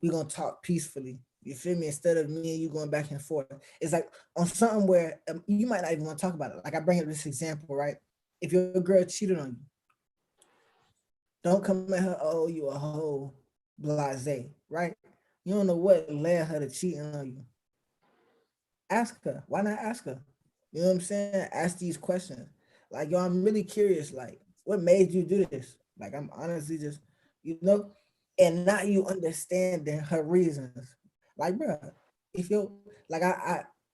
we're gonna talk peacefully. You feel me? Instead of me and you going back and forth. It's like on something where you might not even want to talk about it. Like I bring up this example, right? If your girl cheated on you, don't come at her, oh, you a whole blase, right? You don't know what led her to cheating on you. Ask her. Why not ask her? You know what I'm saying? Ask these questions. Like, yo, I'm really curious. Like, what made you do this? Like, I'm honestly just, you know, and not you understanding her reasons. Like, bro, if you like,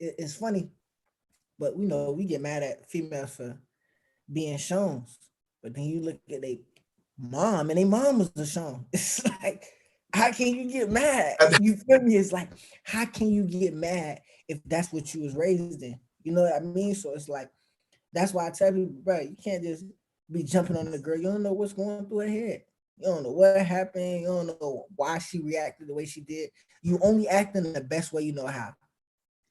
it's funny, but we know we get mad at females for being shown, but then you look at their mom, and their mom was the shown. It's like, how can you get mad? You feel me? It's like, how can you get mad if that's what you was raised in? You know what I mean? So it's like, that's why I tell people, bro, you can't just be jumping on the girl. You don't know what's going through her head. You don't know what happened. You don't know why she reacted the way she did. You only act in the best way you know how.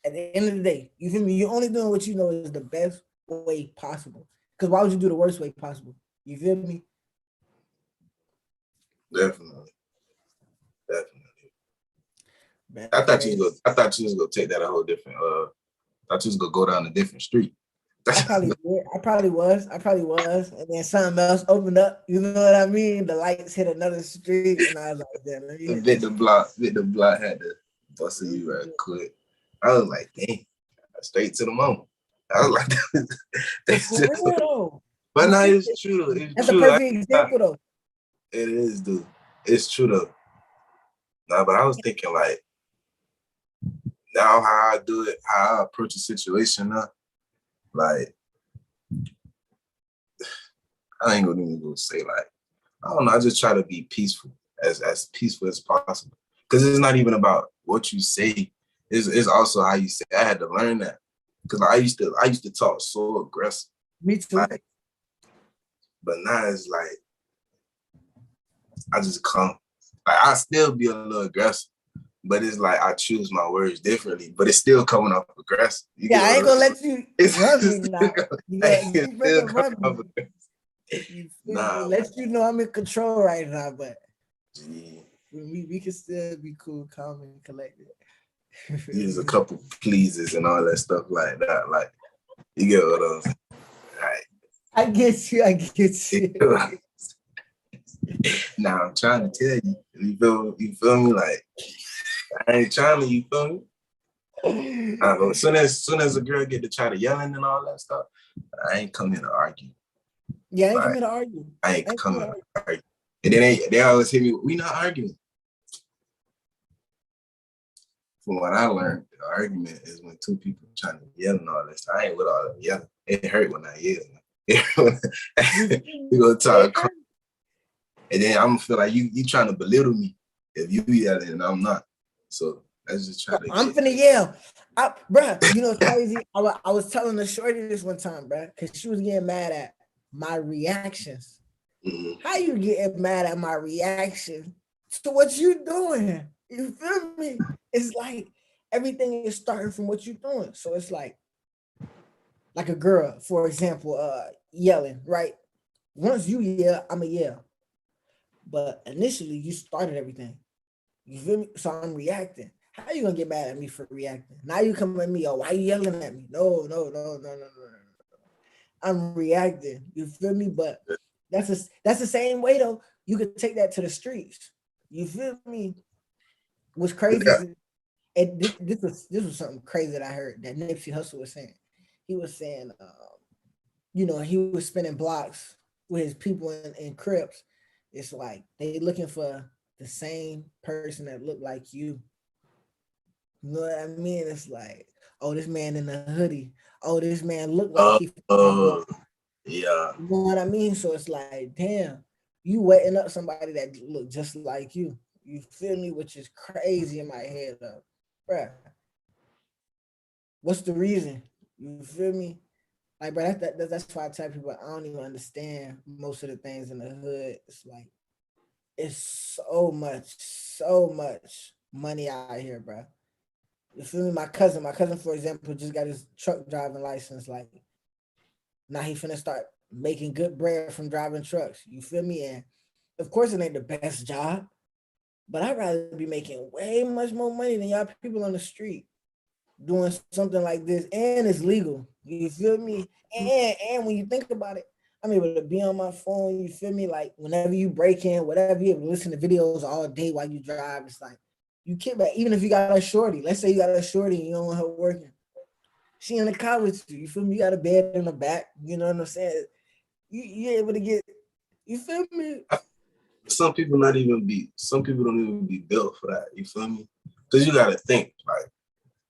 At the end of the day, you feel me? You're only doing what you know is the best way possible. Because why would you do the worst way possible? You feel me? definitely. Man, I thought you was gonna take that a whole different I thought you was gonna go down a different street. I probably did. I probably was. And then something else opened up. You know what I mean? The lights hit another street, and I was like, "Damn, let me hit Bit the block had to bustle you right quick." I was like, "Dang, straight to the moment." I was like, But for real though. But no, it's true. It's That's true. a perfect example though. It is, dude. It's true though. Nah, but I was thinking like now how I do it, how I approach a situation now, like I ain't gonna even go say like, I don't know, I just try to be peaceful, as peaceful as possible. Cause it's not even about what you say, it's also how you say. I had to learn that. Cause I used to talk so aggressive. Me too. Like, but now it's like I just come. Like I still be a little aggressive, but it's like I choose my words differently, but it's still coming off aggressive. Yeah, I ain't gonna let you run me now. You better run me. You feel me? Let you know I'm in control right now, but we can still be cool, calm, and collected. Use a couple pleases and all that stuff like that. Like you get what I'm saying? Right. I get you. Now I'm trying to tell you. You feel me? Like I ain't trying to. You feel me? As soon as a girl get to try to yelling and all that stuff, I ain't coming to argue. Yeah, I ain't coming to argue. I ain't coming to argue. And then they always hit me. We not arguing. From what I learned, the argument is when two people trying to yell and all this. I ain't with all that yelling. It hurt when I yell. We gonna talk. And then I'm gonna feel like you trying to belittle me if you yelling and I'm not. So let's just try to. I'm finna yell, bruh. You know, it's crazy. I was telling the shorty this one time, bruh, because she was getting mad at my reactions. Mm-hmm. How you getting mad at my reaction to what you doing? You feel me? It's like everything is starting from what you're doing. So it's like a girl, for example, yelling, right? Once you yell, I'ma yell. But initially you started everything. You feel me? So I'm reacting. How you gonna get mad at me for reacting? Now you come at me, oh, why you yelling at me? No. I'm reacting. You feel me? But that's the same way though. You could take that to the streets. You feel me? What's crazy is, and this was something crazy that I heard that Nipsey Hussle was saying. He was saying, you know, he was spinning blocks with his people in Crips. It's like they looking for the same person that looked like you. You know what I mean? It's like, oh, this man in a hoodie. Oh, this man looked like he. Yeah. You know what I mean? So it's like, damn, you wetting up somebody that look just like you. You feel me? Which is crazy in my head, bruh. What's the reason? You feel me? Like, bro, that's why I tell people I don't even understand most of the things in the hood. It's like it's so much money out here, bro. You feel me? My cousin, for example, just got his truck driving license. Like, now he finna start making good bread from driving trucks. You feel me? And of course, it ain't the best job, but I'd rather be making way much more money than y'all people on the street doing something like this, and it's legal. You feel me? And when you think about it, I'm able to be on my phone. You feel me? Like whenever you break in, whatever you able to listen to videos all day while you drive. It's like you kick back. Even if you got a shorty, let's say you got a shorty and you don't want her working, she in the car with you. You feel me? You got a bed in the back. You know what I'm saying? You able to get. You feel me? Some people don't even be built for that. You feel me? Because you gotta think like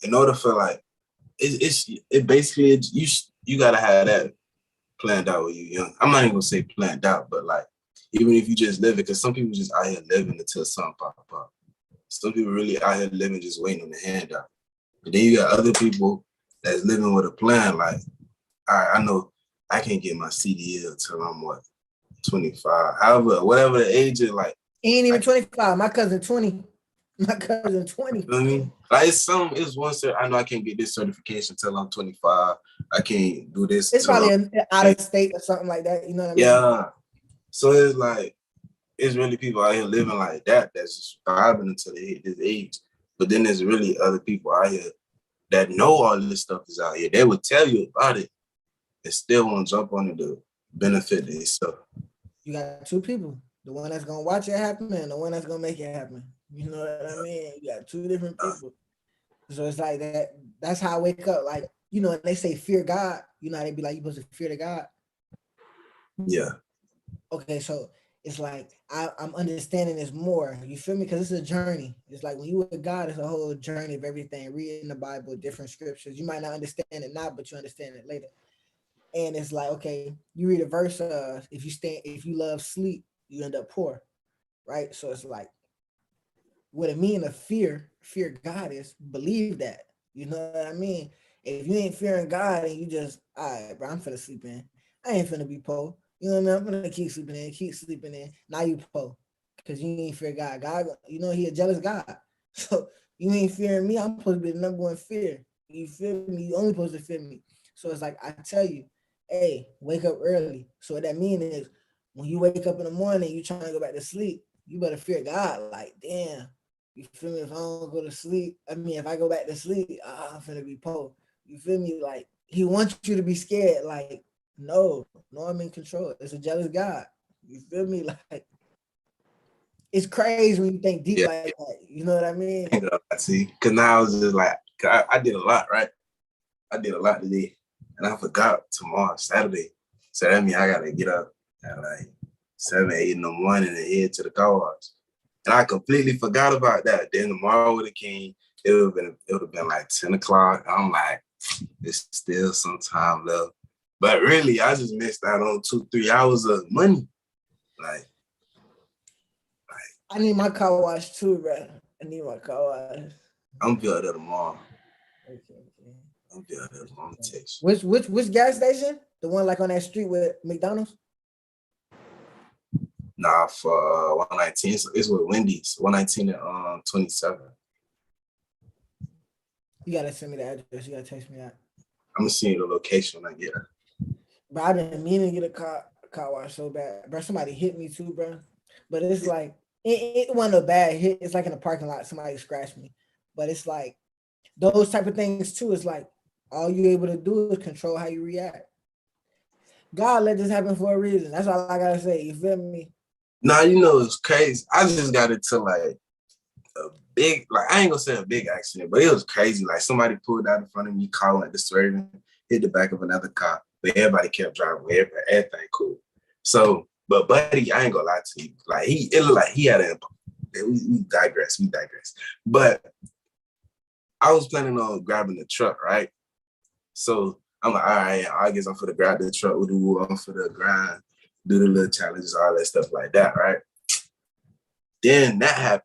in order for like it basically you gotta have that planned out when you're young. I'm not even gonna say planned out, but like even if you just live it, because some people just out here living until something pop up. Some people really out here living just waiting on the handout. But then you got other people that's living with a plan. Like, all right, I know I can't get my CDL until I'm what 25. However, whatever the age is, like He ain't even 25. My cousin 20. My cousin 20. you know what I mean? Like it's one cert. I know I can't get this certification until I'm 25. I can't do this It's till probably I'm out of state or something like that. You know what I mean? yeah. So it's like it's really people out here living like that that's just thriving until they hit this age. But then there's really other people out here that know all this stuff is out here. They would tell you about it and still want to jump on it to benefit themselves. You got two people. The one that's gonna watch it happen and the one that's gonna make it happen. You know what I mean? You got two different people. So it's like that. That's how I wake up. Like, you know, and they say fear God. You know how they be like, you supposed to fear the God. Yeah. Okay, so it's like I'm understanding this more. You feel me? Because it's a journey. It's like when you with God, it's a whole journey of everything. Reading the Bible, different scriptures. You might not understand it now, but you understand it later. And it's like, okay, you read a verse, if you love sleep, you end up poor, right? So it's like what it mean to fear God is believe that. You know what I mean? If you ain't fearing God and you just, all right, bro, I'm finna sleep in. I ain't finna be poor. You know what I mean? I'm gonna keep sleeping in. Now you poor. Cause you ain't fear God. God, you know he a jealous God. So you ain't fearing me. I'm supposed to be the number one fear. You feel me? You only supposed to fear me. So it's like I tell you, hey, wake up early. So what that means is when you wake up in the morning, you trying to go back to sleep, you better fear God. Like, damn, you feel me? If I don't go to sleep, I mean, if I go back to sleep, I'm finna be poor. You feel me? Like, he wants you to be scared. Like, no, I'm in control. It's a jealous God. You feel me? Like, it's crazy when you think deep Yeah. like that. You know what I mean? I see. Cause now I was just like, I did a lot, right? I did a lot today. And I forgot tomorrow, Saturday. So that means I gotta get up at like 7, 8 in the morning and head to the car wash. And I completely forgot about that. Then tomorrow would have came, it would have been like 10 o'clock. I'm like, it's still some time left. But really, I just missed out on 2, 3 hours of money. Like, I need my car wash too, bro. I need my car wash. I'm gonna be out there tomorrow. Okay. I'm gonna be out there tomorrow. Text. Which gas station? The one like on that street with McDonald's? Nah, for 119, it's with Wendy's. 119 and 27. You gotta send me the address. You gotta text me that. I'm gonna see the location when I get her. But I've been meaning to get a car wash so bad, bro. Somebody hit me too, bro. But it's like it wasn't a bad hit. It's like in the parking lot, somebody scratched me. But it's like those type of things too. It's like all you able to do is control how you react. God let this happen for a reason. That's all I gotta say. You feel me? Nah, it's crazy. I just got into like a big, like I ain't gonna say a big accident, but it was crazy. Like somebody pulled out in front of me, calling at the swerving, hit the back of another car, but everybody kept driving. Everything cool. So, but buddy, I ain't gonna lie to you. Like it looked like he had a. We digress. We digress. But I was planning on grabbing the truck, right? So I'm like, all right, I guess I'm for the grab the truck, I'm for the grind, do the little challenges, all that stuff like that, right? Then that happened.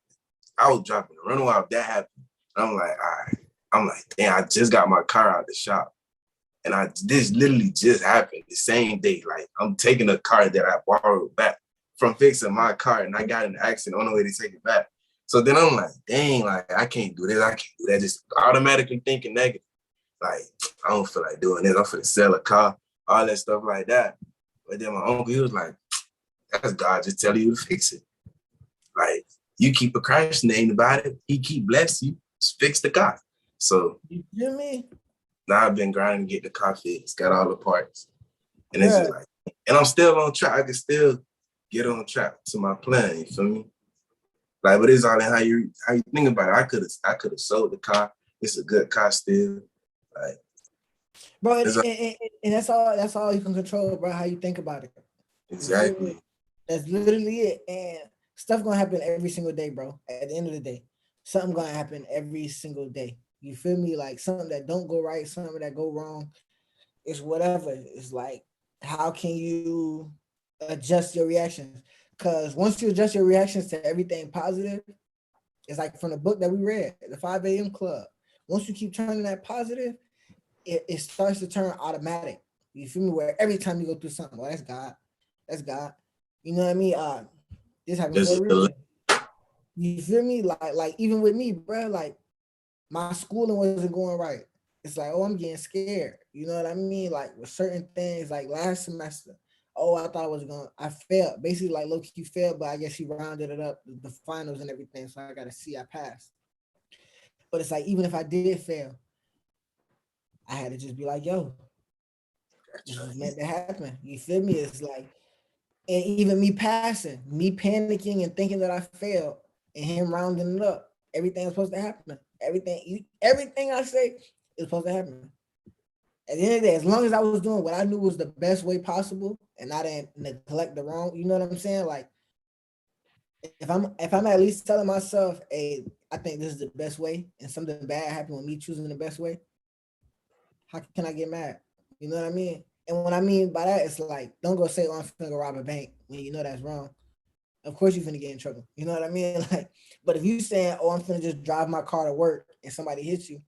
I was dropping the runaway. That happened. I'm like, all right. I'm like, damn, I just got my car out the shop. And this literally just happened the same day. Like, I'm taking a car that I borrowed back from fixing my car, and I got in an accident on the way to take it back. So then I'm like, dang, like, I can't do this. I can't do that. Just automatically thinking negative. Like, I don't feel like doing this. I'm finna sell a car, all that stuff like that. But then my uncle, he was like, that's God just telling you to fix it. Like, you keep procrastinating about it, he keep blessing you, just fix the car. So You feel me? now I've been grinding to get the car fixed, got all the parts. And it's just Bruh. like, and I'm still on track. I can still get on track to my plan, you feel me? Like, but it's all in how you think about it. I could have sold the car. It's a good car still. Like, Bro, it's like, and that's all you can control, bro, how you think about it. You feel me? exactly. That's literally it. And stuff gonna happen every single day, bro. At the end of the day, something gonna happen every single day. You feel me? Like something that don't go right, something that go wrong. It's whatever. It's like, how can you adjust your reactions? Because once you adjust your reactions to everything positive, it's like from the book that we read, the 5 a.m. Club. Once you keep turning that positive, it starts to turn automatic. You feel me? Where every time you go through something, well, that's God. That's God. You know what I mean? This happened for Just a reason. You feel me? Like even with me, bro, like my schooling wasn't going right. It's like, oh, I'm getting scared. You know what I mean? Like with certain things, like last semester, oh, I thought I was going, I failed. Basically, like low key failed, but I guess he rounded it up, the finals and everything. So I got to see I passed. But it's like, even if I did fail, I had to just be like, yo, this was meant to happen. You feel me? It's like, and even me passing, me panicking and thinking that I failed, and him rounding it up. Everything was supposed to happen. Everything I say is supposed to happen. At the end of the day, as long as I was doing what I knew was the best way possible, and I didn't neglect the wrong, you know what I'm saying? Like, if I'm at least telling myself, hey, I think this is the best way, and something bad happened with me choosing the best way, how can I get mad? You know what I mean? And what I mean by that, it's like, don't go say, oh, I'm finna go rob a bank when you know that's wrong. Of course you're finna get in trouble. You know what I mean? Like, but if you saying, oh, I'm finna just drive my car to work and somebody hits you,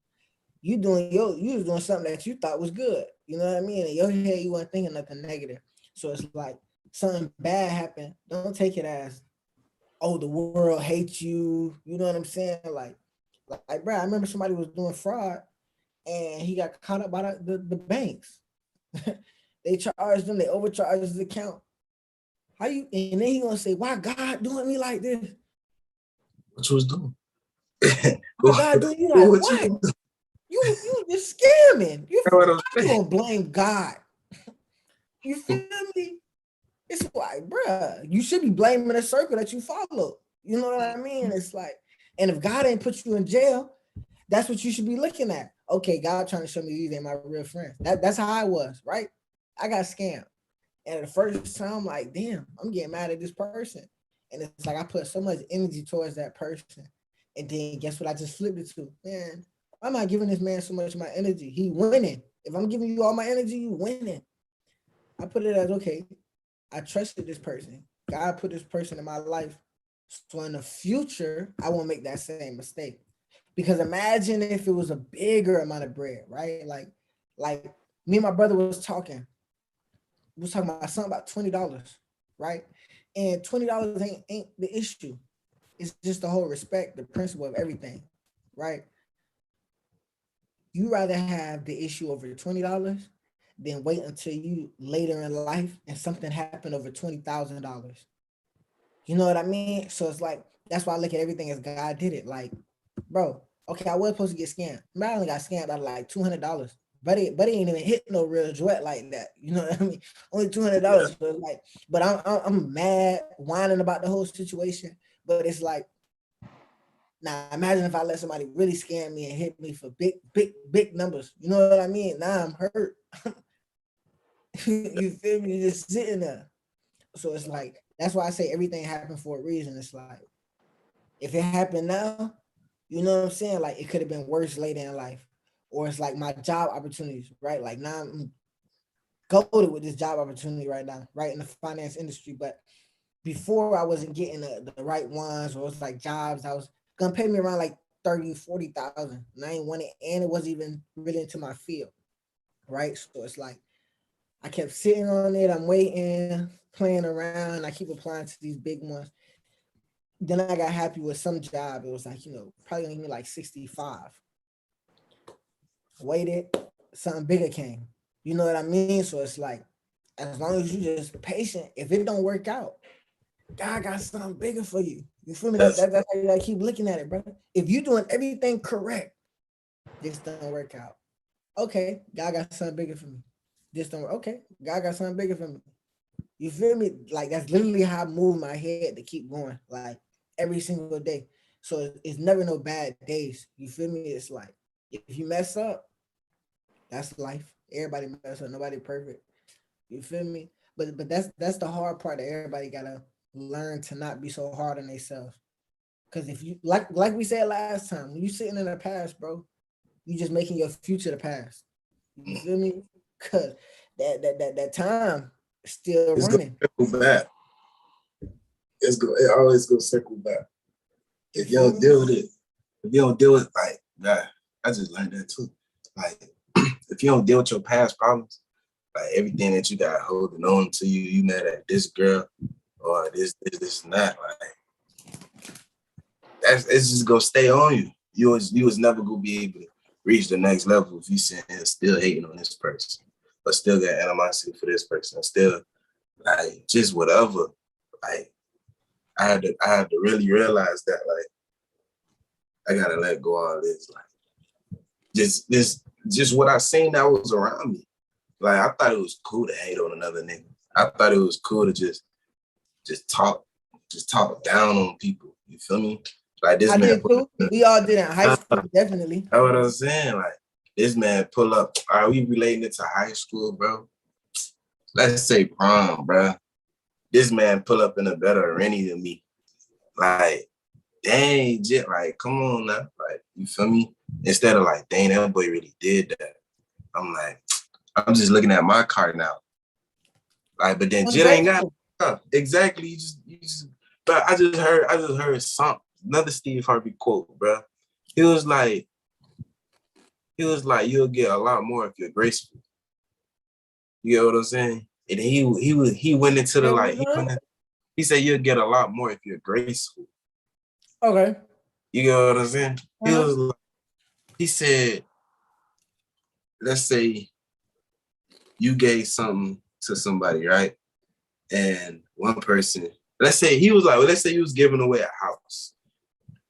you was doing something that you thought was good. You know what I mean? In your head, you weren't thinking nothing negative. So it's like something bad happened. Don't take it as, oh, the world hates you. You know what I'm saying? Like, bro, I remember somebody was doing fraud and he got caught up by the banks. They charged him, they overcharged his account. How you, and then he gonna say, why God doing me like this? What you was doing? Why God doing you like What you what? doing? You just scamming. That's what I'm You saying. gonna blame God. You feel me? It's like, bruh, you should be blaming the circle that you follow. You know what I mean? It's like, and if God ain't put you in jail, that's what you should be looking at. Okay, God trying to show me these ain't my real friends. That's how I was, right? I got scammed. And the first time, I'm like, damn, I'm getting mad at this person. And it's like I put so much energy towards that person. And then guess what I just flipped it to? Man, why am I giving this man so much of my energy? He winning. If I'm giving you all my energy, you winning. I put it as, okay, I trusted this person. God put this person in my life. So in the future, I won't make that same mistake. Because imagine if it was a bigger amount of bread, right? Like me and my brother was talking about something about $20, right? And $20 ain't the issue. It's just the whole respect, the principle of everything, right? You rather have the issue over $20 than wait until you later in life and something happened over $20,000. You know what I mean? So it's like, that's why I look at everything as God did it. Like, bro, okay, I was supposed to get scammed. I only got scammed out of like $200. But it ain't even hit no real duet like that. You know what I mean? Only $200. So it's like, but I'm mad, whining about the whole situation. But it's like, now imagine if I let somebody really scam me and hit me for big numbers. You know what I mean? Now I'm hurt. You feel me? You're just sitting there. So it's like, that's why I say everything happened for a reason. It's like, if it happened now, you know what I'm saying? Like it could have been worse later in life. Or it's like my job opportunities, right? Like now I'm goaded with this job opportunity right now, right in the finance industry. But before I wasn't getting the right ones, or it was like jobs I was gonna pay me around like 30, 40,000. And I ain't want it, and it wasn't even really into my field. right? So it's like I kept sitting on it. I'm waiting, playing around. I keep applying to these big ones. Then I got happy with some job. It was like, probably gonna give me like 65. Waited, something bigger came. You know what I mean? So it's like, as long as you just patient, if it don't work out, God got something bigger for you. You feel me? Yes. That's how you gotta keep looking at it, brother. If you doing everything correct, this don't work out. Okay, God got something bigger for me. This don't work. Okay, God got something bigger for me. You feel me? Like that's literally how I move my head to keep going, like every single day. So it's never no bad days. You feel me? It's like if you mess up, that's life. Everybody mess up. Nobody perfect. You feel me? But that's the hard part that everybody gotta learn to not be so hard on themselves. Cause if you like we said last time, when you sitting in the past, bro, you just making your future the past. You feel me? Cause that time is still It's gonna running. circle back. It always goes circle back. You If you feel don't me? deal with it, if you don't deal with like nah, I just learned that too. Like if you don't deal with your past problems, like everything that you got holding on to you mad at this girl or this and that, like it's just gonna stay on you. You was never gonna be able to reach the next level if you sitting here still hating on this person, but still got animosity for this person, still like just whatever. Like I had to really realize that like I gotta let go of all this. Like just what I seen that was around me. Like I thought it was cool to hate on another nigga. I thought it was cool to just talk just talk down on people. You feel me? Like this I man did put too. We all did in high up. school, definitely. That's what I'm saying. Like this man pull up. Are we relating it to high school, bro? Let's say prom, bro. This man pull up in a better arena than me. Like, dang, Jit, like, come on now. Like, you feel me? Instead of like, dang, that boy really did that. I'm like, I'm just looking at my car now. Like, but then Jit ain't got Ungrateful. exactly. You just. But I just heard something. Another Steve Harvey quote, bro. He was like, you'll get a lot more if you're graceful. You get what I'm saying? And he went into the Say like what time? he said you'll get a lot more if you're graceful. Okay. You get what I'm saying? Uh-huh. He said, let's say you gave something to somebody, right? And one person, let's say he was like, well, let's say you was giving away a house.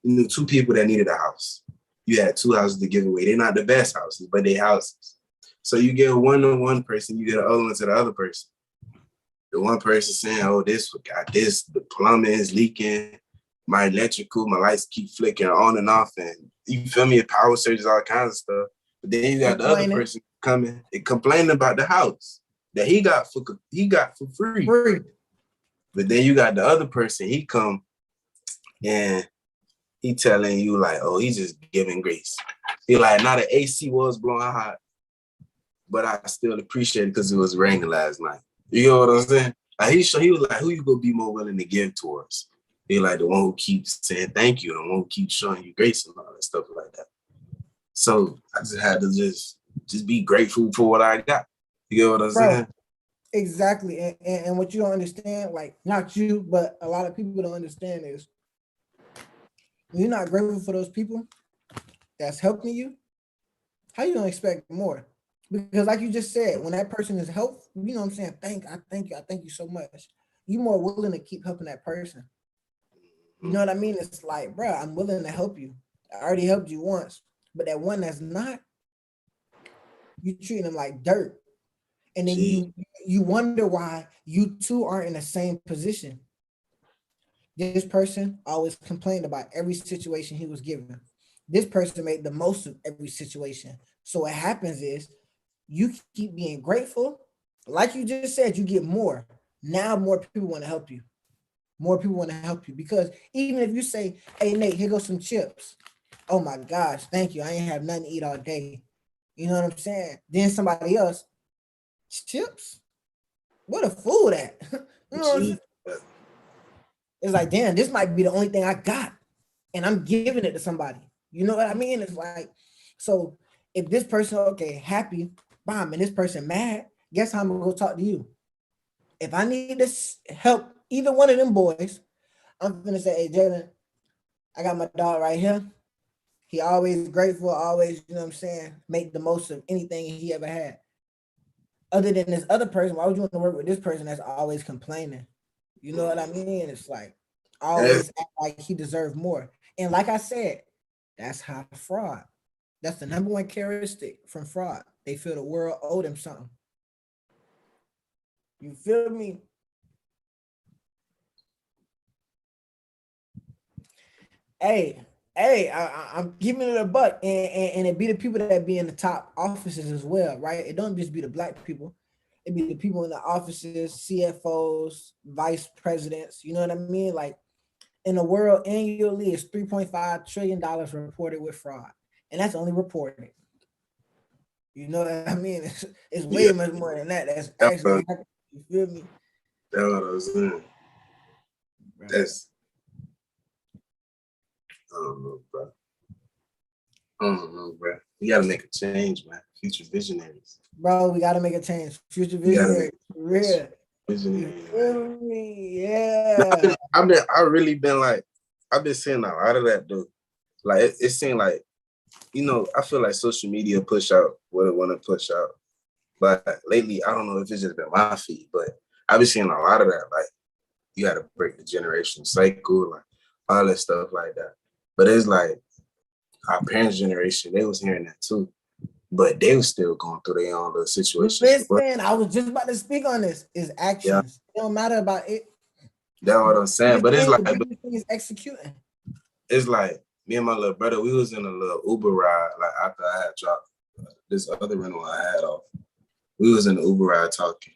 You knew two people that needed a house. You had two houses to give away. They're not the best houses, but they houses. So you give one to one person, you get the other one to the other person. The one person saying, oh, this got this, the plumbing is leaking, my electrical, my lights keep flickering on and off, and you feel me, power surges, all kinds of stuff. But then you got the other Complaining. person coming and complaining about the house that he got for free. Free. But then you got the other person, he come and he telling you like, oh, he just giving grace. He like, now the AC was blowing hot, but I still appreciate it because it was raining last night. You know what I'm saying? Like he was like, who you gonna be more willing to give towards? He like the one who keeps saying thank you, the one who keeps showing you grace and all that stuff like that. So I just had to just be grateful for what I got. You get what I'm Bro, saying? exactly. And what you don't understand, like not you, but a lot of people don't understand is when you're not grateful for those people that's helping you, how you gonna expect more? Because like you just said, when that person is helpful, you know what I'm saying? I thank you so much. You more willing to keep helping that person. You know what I mean? It's like, bro, I'm willing to help you. I already helped you once, but that one that's not, you treating them like dirt. And then Gee, you wonder why you two aren't in the same position. This person always complained about every situation he was given. This person made the most of every situation. So what happens is you keep being grateful. Like you just said, you get more. Now more people want to help you. More people want to help you because even if you say, "Hey Nate, here goes some chips." Oh my gosh, thank you. I ain't have nothing to eat all day. You know what I'm saying? Then somebody else, chips? Where the food at? You know what I'm saying? gee, It's like, damn, this might be the only thing I got, and I'm giving it to somebody. You know what I mean? It's like, so if this person, okay, happy, Bomb, and this person mad. Guess how I'm gonna go talk to you? If I need to help either one of them boys, I'm gonna say, hey Jalen, I got my dog right here. He always grateful, always, you know what I'm saying, make the most of anything he ever had. Other than this other person, why would you want to work with this person that's always complaining? You know what I mean? It's like Yeah, always act like he deserved more. And like I said, that's how fraud. That's the number one characteristic from fraud. They feel the world owed them something. You feel me? Hey, hey, I'm giving it a buck, and it be the people that be in the top offices as well, right? It don't just be the black people. It be the people in the offices, CFOs, vice presidents. You know what I mean? Like in the world annually, it's $3.5 trillion reported with fraud, and that's only reported. You know what I mean? It's way yeah, much more than that. That's that's actually happening. You feel me? what I was saying. Right. That's I don't know, bro. I don't know, bro. We gotta make a change, man. Future visionaries. Bro, we gotta make a change. Future We gotta make visionary, for real. a You visionary, man. feel me? Yeah. I really been like, I've been seeing a lot of that, dude. Like it seemed like, I feel like social media push out what it want to push out. But lately, I don't know if it's just been my feed, but I've been seeing a lot of that. Like you got to break the generational cycle, like all that stuff like that. But it's like our parents' generation, they was hearing that too, but they was still going through their own little situations. But Listen, I was just about to speak on this. Is yeah, actions. It don't matter about it. that's what I'm saying. But The biggest thing is executing. it's like me and my little brother, we was in a little Uber ride, like after I had dropped this other rental I had off. We was in the Uber ride talking,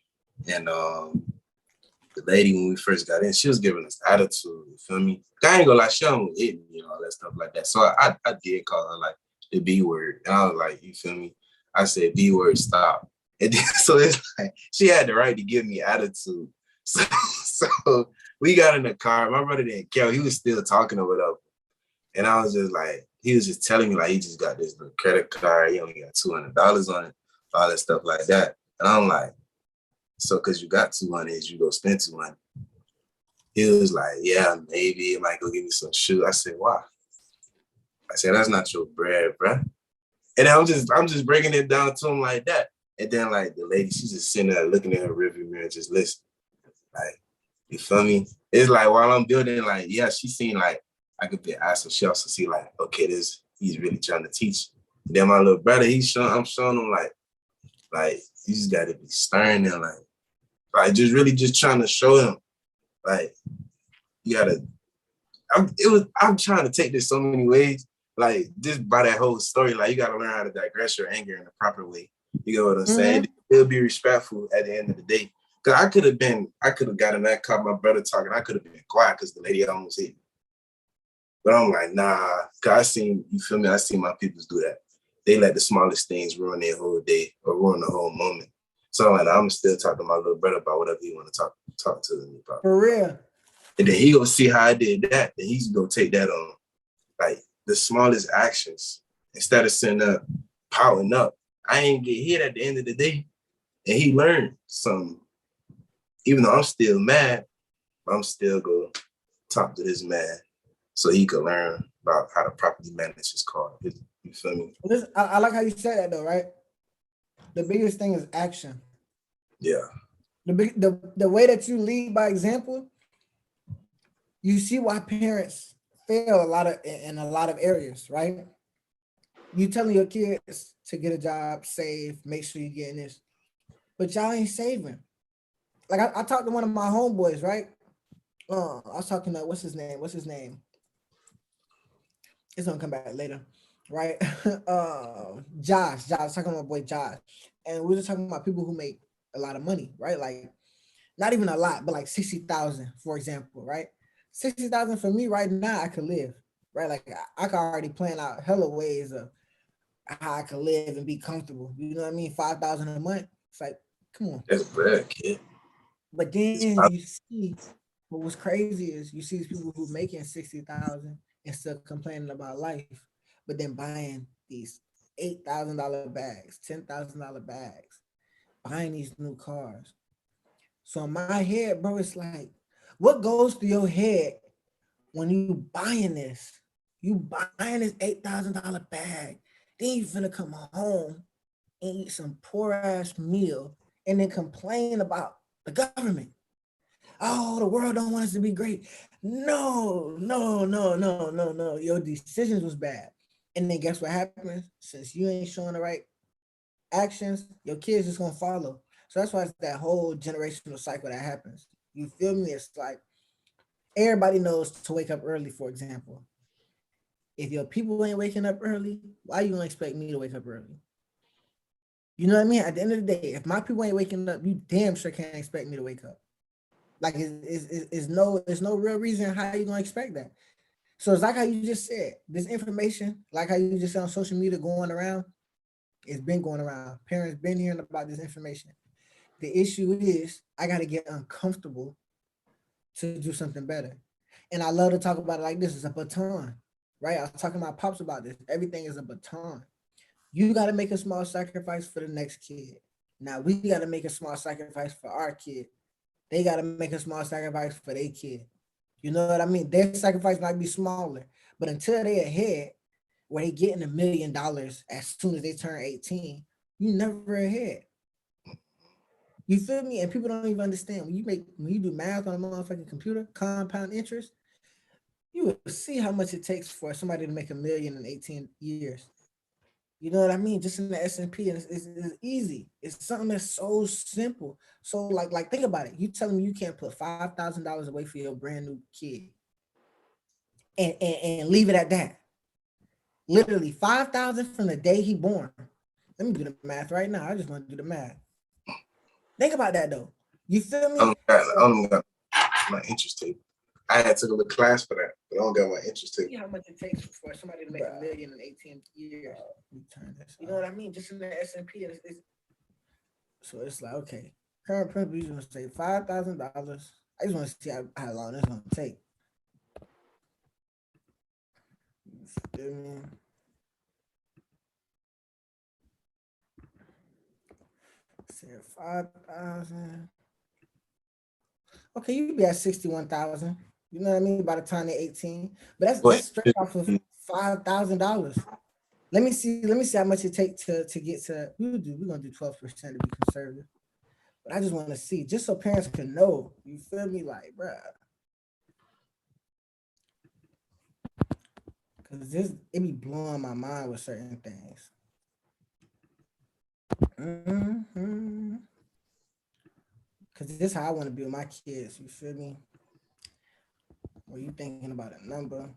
and the lady when we first got in, she was giving us attitude. You feel me? I ain't gonna lie, she don't hit me and all that stuff like that. So I did call her like the B word, and I was like, you feel me? I said B word, stop. And then, so it's like she had the right to give me attitude. So we got in the car. My brother didn't care. He was still talking or whatever. And I was just like, he was just telling me like he just got this little credit card. He only got $200 on it, all that stuff like that. And I'm like, so because you got 200, you go spend 200. He was like, yeah, maybe it might go give me some shoes. I said, why? I said, that's not your bread, bruh. And I'm just breaking it down to him like that. And then like the lady, she's just sitting there looking at her rearview mirror, just listening. Like, you feel me? It's like while I'm building, like, yeah, she seen like I could be asked, so she also see like, okay, he's really trying to teach. And then my little brother, I'm showing him like you just gotta be stern and like just really just trying to show him like you gotta. I'm trying to take this so many ways. Like just by that whole story, like you gotta learn how to digress your anger in the proper way. You know what I'm saying? It'll be respectful at the end of the day. Cause I could have gotten that, caught my brother talking. I could have been quiet because the lady almost hit me. But I'm like, nah, cause you feel me? I seen my peoples do that. They let the smallest things ruin their whole day or ruin the whole moment. So I'm like, I'm still talking to my little brother about whatever he want to talk to me about. For real. And then he gonna see how I did that, and he's gonna take that on. Like the smallest actions, instead of sitting up, piling up. I ain't get hit at the end of the day. And he learned something. Even though I'm still mad, I'm still gonna talk to this man so he could learn about how to properly manage his car. You feel me? I like how you said that though, right? The biggest thing is action. Yeah. The way that you lead by example, you see why parents fail in a lot of areas, right? You telling your kids to get a job, save, make sure you're getting this, but y'all ain't saving. Like I talked to one of my homeboys, right? I was talking to what's his name? It's gonna come back later, right? Josh, talking to my boy Josh, and we were just talking about people who make a lot of money, right? Like not even a lot, but like 60,000, for example, right? 60,000 for me right now, I could live, right? Like I could already plan out hella ways of how I could live and be comfortable. You know what I mean? 5,000 a month. It's like, come on. That's bad, kid. But then you see, what was crazy is you see these people who making 60,000 and still complaining about life, but then buying these $8,000 bags, $10,000 bags, buying these new cars. So in my head, bro, it's like, what goes through your head when you buying this? You buying this $8,000 bag, then you finna come home and eat some poor ass meal and then complain about the government. Oh, the world don't want us to be great. No, no, no, no, no, no. Your decisions was bad. And then guess what happens? Since you ain't showing the right actions, your kids just gonna follow. So that's why it's that whole generational cycle that happens. You feel me? It's like everybody knows to wake up early, for example. If your people ain't waking up early, why you gonna expect me to wake up early? You know what I mean? At the end of the day, if my people ain't waking up, you damn sure can't expect me to wake up. Like it's no real reason how you gonna expect that. So it's like how you just said, this information, like how you just said on social media going around, it's been going around. Parents been hearing about this information. The issue is I gotta get uncomfortable to do something better. And I love to talk about it like this. It's a baton, right? I was talking to my pops about this. Everything is a baton. You got to make a small sacrifice for the next kid. Now we got to make a small sacrifice for our kid. They got to make a small sacrifice for their kid. You know what I mean? Their sacrifice might be smaller, but until they ahead, where they getting $1 million as soon as they turn 18, you never ahead. You feel me? And people don't even understand when you do math on a motherfucking computer, compound interest, you will see how much it takes for somebody to make 1 million in 18 years. You know what I mean? Just in the S&P, and it's easy. It's something that's so simple. So like think about it. You telling me you can't put $5,000 away for your brand new kid and leave it at that. Literally 5,000 from the day he born. Let me do the math right now. I just want to do the math. Think about that though. You feel me? I don't got my interest table. I had took a little class for that, but I don't got my interest table. See how much it takes for somebody to make 1 million in 18 years. You know what I mean? Just in the S&P, so it's like, okay, current principal, you gonna say $5,000. I just want to see how long this gonna take. You feel me? Say 5,000. Okay, you be at 61,000. You know what I mean? By the time they're 18, but that's straight off of $5,000. Let me see how much it takes to get to. We're gonna do 12% to be conservative. But I just want to see, just so parents can know. You feel me? Like, bruh. Cause it be blowing my mind with certain things. Mm-hmm. Cause this is how I want to be with my kids. You feel me? Or you thinking about a number?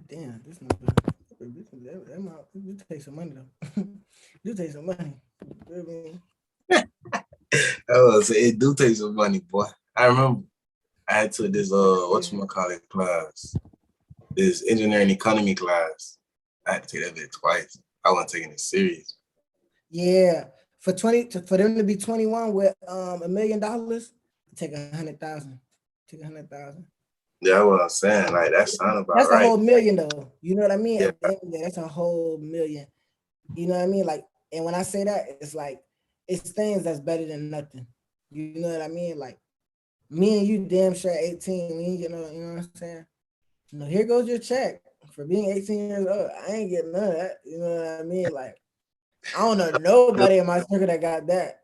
Damn, this number. You take some money though. You take some money. You feel me? Oh, so it do take some money, boy. I remember I had took this whatchamacallit class, this engineering economy class. I had to take that bit twice. I wasn't taking it serious. Yeah, for them to be 21 with $1 million, take 100,000. Take 100,000. Yeah, that's what I'm saying. Like that sound about That's right. a whole million though. You know what I mean? Yeah. At the end of the day, that's a whole million. You know what I mean? Like, and when I say that, it's like it's things that's better than nothing. You know what I mean? Like me and you damn sure 18. We ain't getting no, you know what I'm saying? You know, here goes your check for being 18 years old. I ain't getting none of that. You know what I mean? Like, I don't know nobody in my circle that got that.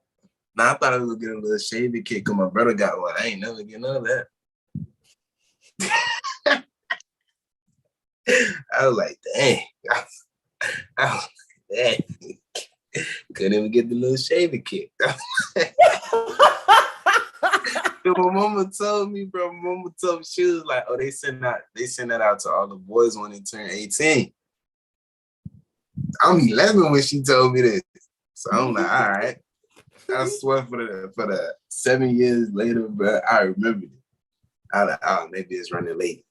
Now I thought I was gonna get a little shaving kit because my brother got one. I ain't never get none of that. I was like, dang. I was like, dang. Couldn't even get the little shaving kit. My mama told me, bro. My mama told me, she was like, oh, they send that out to all the boys when they turn 18. I'm 11 when she told me this. So I'm like, all right. I swear for the 7 years later, bro, I remembered it. I was like, oh, maybe it's running late.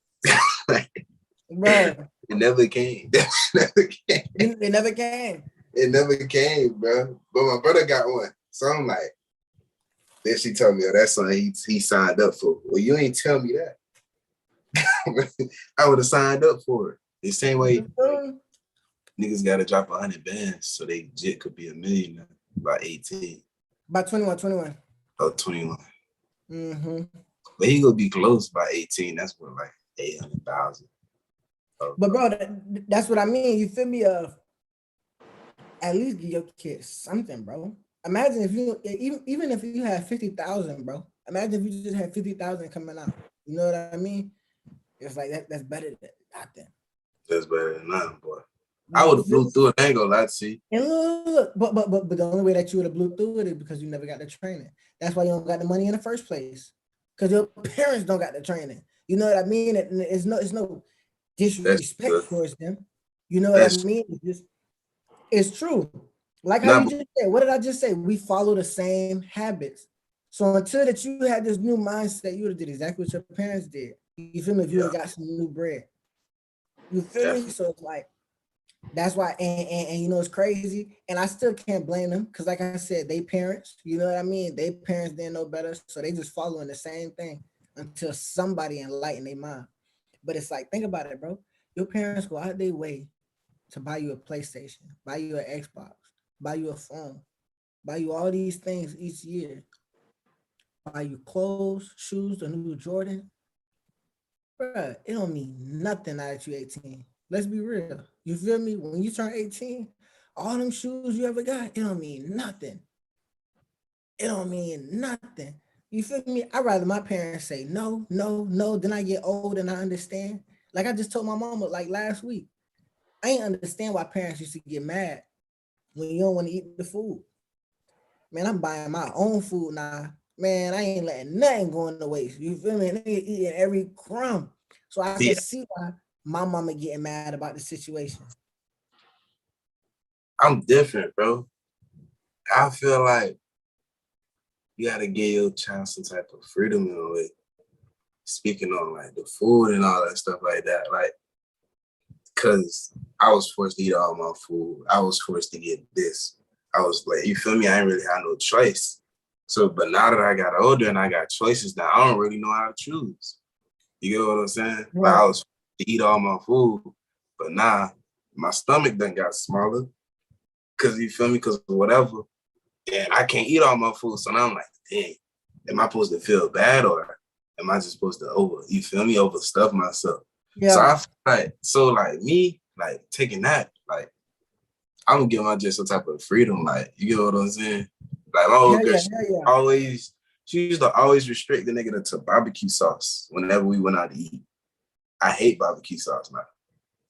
Bro. It never came. It never came. It never came. It never came, bro. But my brother got one. So I'm like, then she told me, oh, that's something he signed up for. Well, you ain't tell me that. I would have signed up for it. The same way niggas gotta drop 100 bands so they jit could be a millionaire by 18. By 21. Or 21. Mm-hmm. But he gonna be close by 18. That's what like 800,000. But bro, that's what I mean. You feel me? At least give your kids something, bro. Imagine if you even if you had 50,000, bro. Imagine if you just had 50,000 coming out. You know what I mean? It's like that's better than nothing. That's better than nothing, boy. I You would have feel blew through it. I ain't gonna lie to you. And look, but the only way that you would have blew through it is because you never got the training. That's why you don't got the money in the first place. Because your parents don't got the training. You know what I mean? It's no disrespect towards them. You know what I mean? It's true. Like how you just said. What did I just say? We follow the same habits. So until that you had this new mindset, you would have did exactly what your parents did. You feel me? If you would have got some new bread. You feel me? So it's like, that's why, and you know, it's crazy. And I still can't blame them because, like I said, they parents, you know what I mean? They parents didn't know better. So they just following the same thing until somebody enlighten their mind. But it's like, think about it, bro. Your parents go out their way to buy you a PlayStation, buy you an Xbox, buy you a phone, buy you all these things each year, buy you clothes, shoes, a new Jordan. Bruh, it don't mean nothing now that you 18. Let's be real. You feel me? When you turn 18, all them shoes you ever got, it don't mean nothing. It don't mean nothing. You feel me? I'd rather my parents say no, no, no, then I get old and I understand. Like I just told my mama like last week. I ain't understand why parents used to get mad when you don't want to eat the food. Man, I'm buying my own food now. Man, I ain't letting nothing go in the waste. You feel me? Nigga eating every crumb. So I can see why my mama getting mad about the situation. I'm different, bro. I feel like you gotta give your child some type of freedom in a way. Speaking on like the food and all that stuff like that, like, cause I was forced to eat all my food. I was forced to get this. I was like, you feel me? I didn't really have no choice. So, but now that I got older and I got choices now, I don't really know how to choose. You get what I'm saying? Right. Like I was to eat all my food, but now my stomach done got smaller. Cause you feel me? Cause whatever. And I can't eat all my food. So now I'm like, dang, am I supposed to feel bad or am I just supposed to overstuff myself? Yeah. So I feel like, me, like taking that, like, I'm gonna give my just some type of freedom. Like, you get what I'm saying? Like my old girl, she used to always restrict the nigga to barbecue sauce whenever we went out to eat. I hate barbecue sauce now.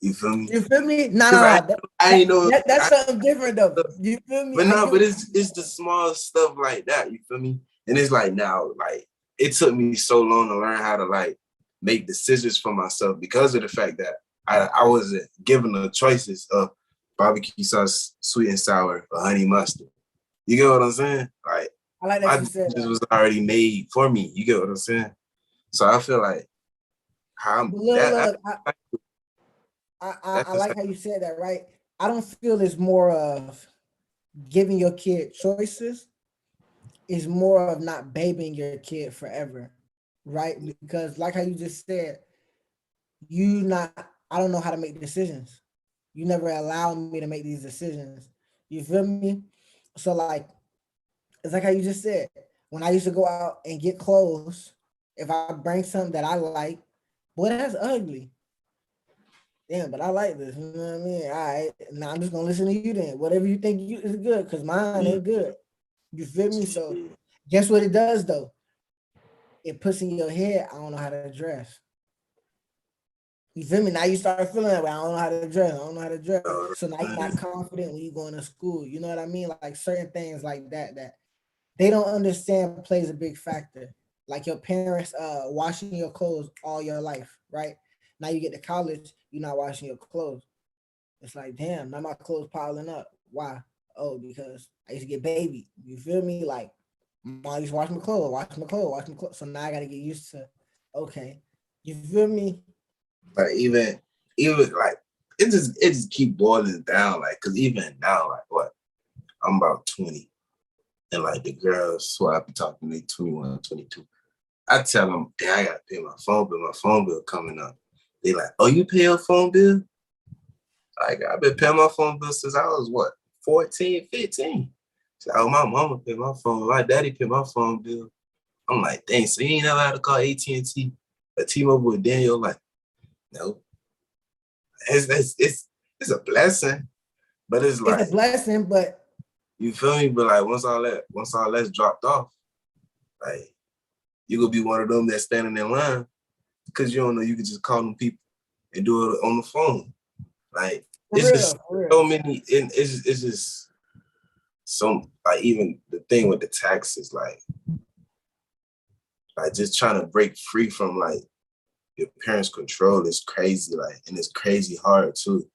You feel me? You feel me? Nah. I know that's something different though. You feel me? But it's the small stuff like that. You feel me? And it's like now, like it took me so long to learn how to like make decisions for myself because of the fact that I wasn't given the choices of barbecue sauce, sweet and sour, or honey mustard. You get what I'm saying? Like I like that my decision was already made for me. You get what I'm saying? So I feel like how I'm I like how you said that, right? I don't feel it's more of giving your kid choices. It's more of not babying your kid forever, right? Because like how you just said, I don't know how to make decisions. You never allow me to make these decisions. You feel me? So like, it's like how you just said, when I used to go out and get clothes, if I bring something that I like, boy, that's ugly. Damn, but I like this. You know what I mean? All right, now I'm just gonna listen to you then. Whatever you think is good, because mine ain't good. You feel me? So guess what it does though? It puts in your head, I don't know how to dress. You feel me? Now you start feeling that way. I don't know how to dress. I don't know how to dress. So now you're not confident when you're going to school. You know what I mean? Like certain things like that they don't understand plays a big factor. Like your parents washing your clothes all your life, right? Now you get to college, you're not washing your clothes. It's like, damn, now my clothes piling up. Why? Oh, because I used to get baby. You feel me? Like, mom used to wash my clothes, wash my clothes, wash my clothes. So now I got to get used to, okay. You feel me? Like, even like, it just keep boiling down. Like, because even now, like, what? I'm about 20. And, like, the girls who I be talking to, they 21, 22. I tell them, damn, I got to pay my phone bill. My phone bill coming up. They like, oh, you pay your phone bill? Like I've been paying my phone bill since I was what 14, 15. So, oh, my mama paid my phone, my daddy paid my phone bill. I'm like, dang, so you ain't never had to call AT&T, a T-Mobile with Daniel? Like, no. It's a blessing, but it's It's a like, blessing, but you feel me? But like once all that's dropped off, like you gonna be one of them that's standing in line because you don't know you can just call them people and do it on the phone. Like for it's real, just for real. so many, and it's just so like even the thing with the taxes, like just trying to break free from like your parents' control is crazy, like, and it's crazy hard too.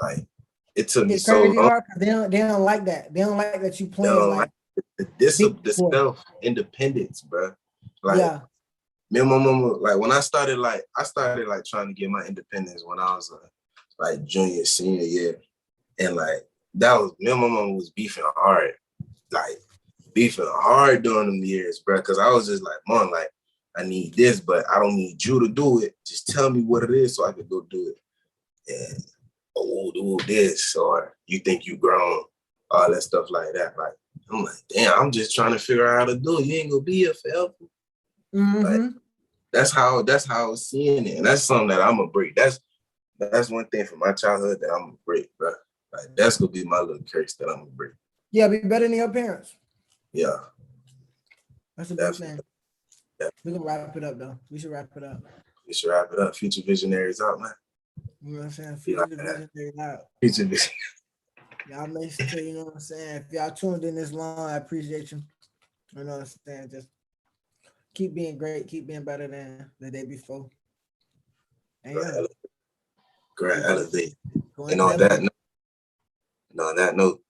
Like it took me It's so crazy long. hard because they don't like that. They don't like that you You playing know, like like the sport. self independence, bro. Like Yeah. me and my mama, like when I started like trying to get my independence when I was like junior, senior year, and like that was me and my mama was like beefing hard during them years, bro. Because I was just like, Mom, like I need this, but I don't need you to do it. Just tell me what it is so I can go do it. And oh, do this, or you think you grown, all that stuff like that. Like I'm like, damn, I'm just trying to figure out how to do it. You ain't gonna be here forever. Like Mm-hmm. that's how I was seeing it, and that's something that I'm gonna break. That's one thing from my childhood that I'm gonna break, bro. Like that's gonna be my little curse that I'm gonna break. Yeah, be better than your parents. Yeah, That's a big thing. definitely. Yeah. We can wrap it up though. We should wrap it up. We should wrap it up. Future visionaries out, man. You know what I'm saying? Be like Future that. visionary out. Future vision. Y'all make sure, you know what I'm saying? If y'all tuned in this long, I appreciate you. You know what I'm saying? Just keep being great, keep being better than the day before. And yeah, Great keep elevate. going And to on elevate. that note,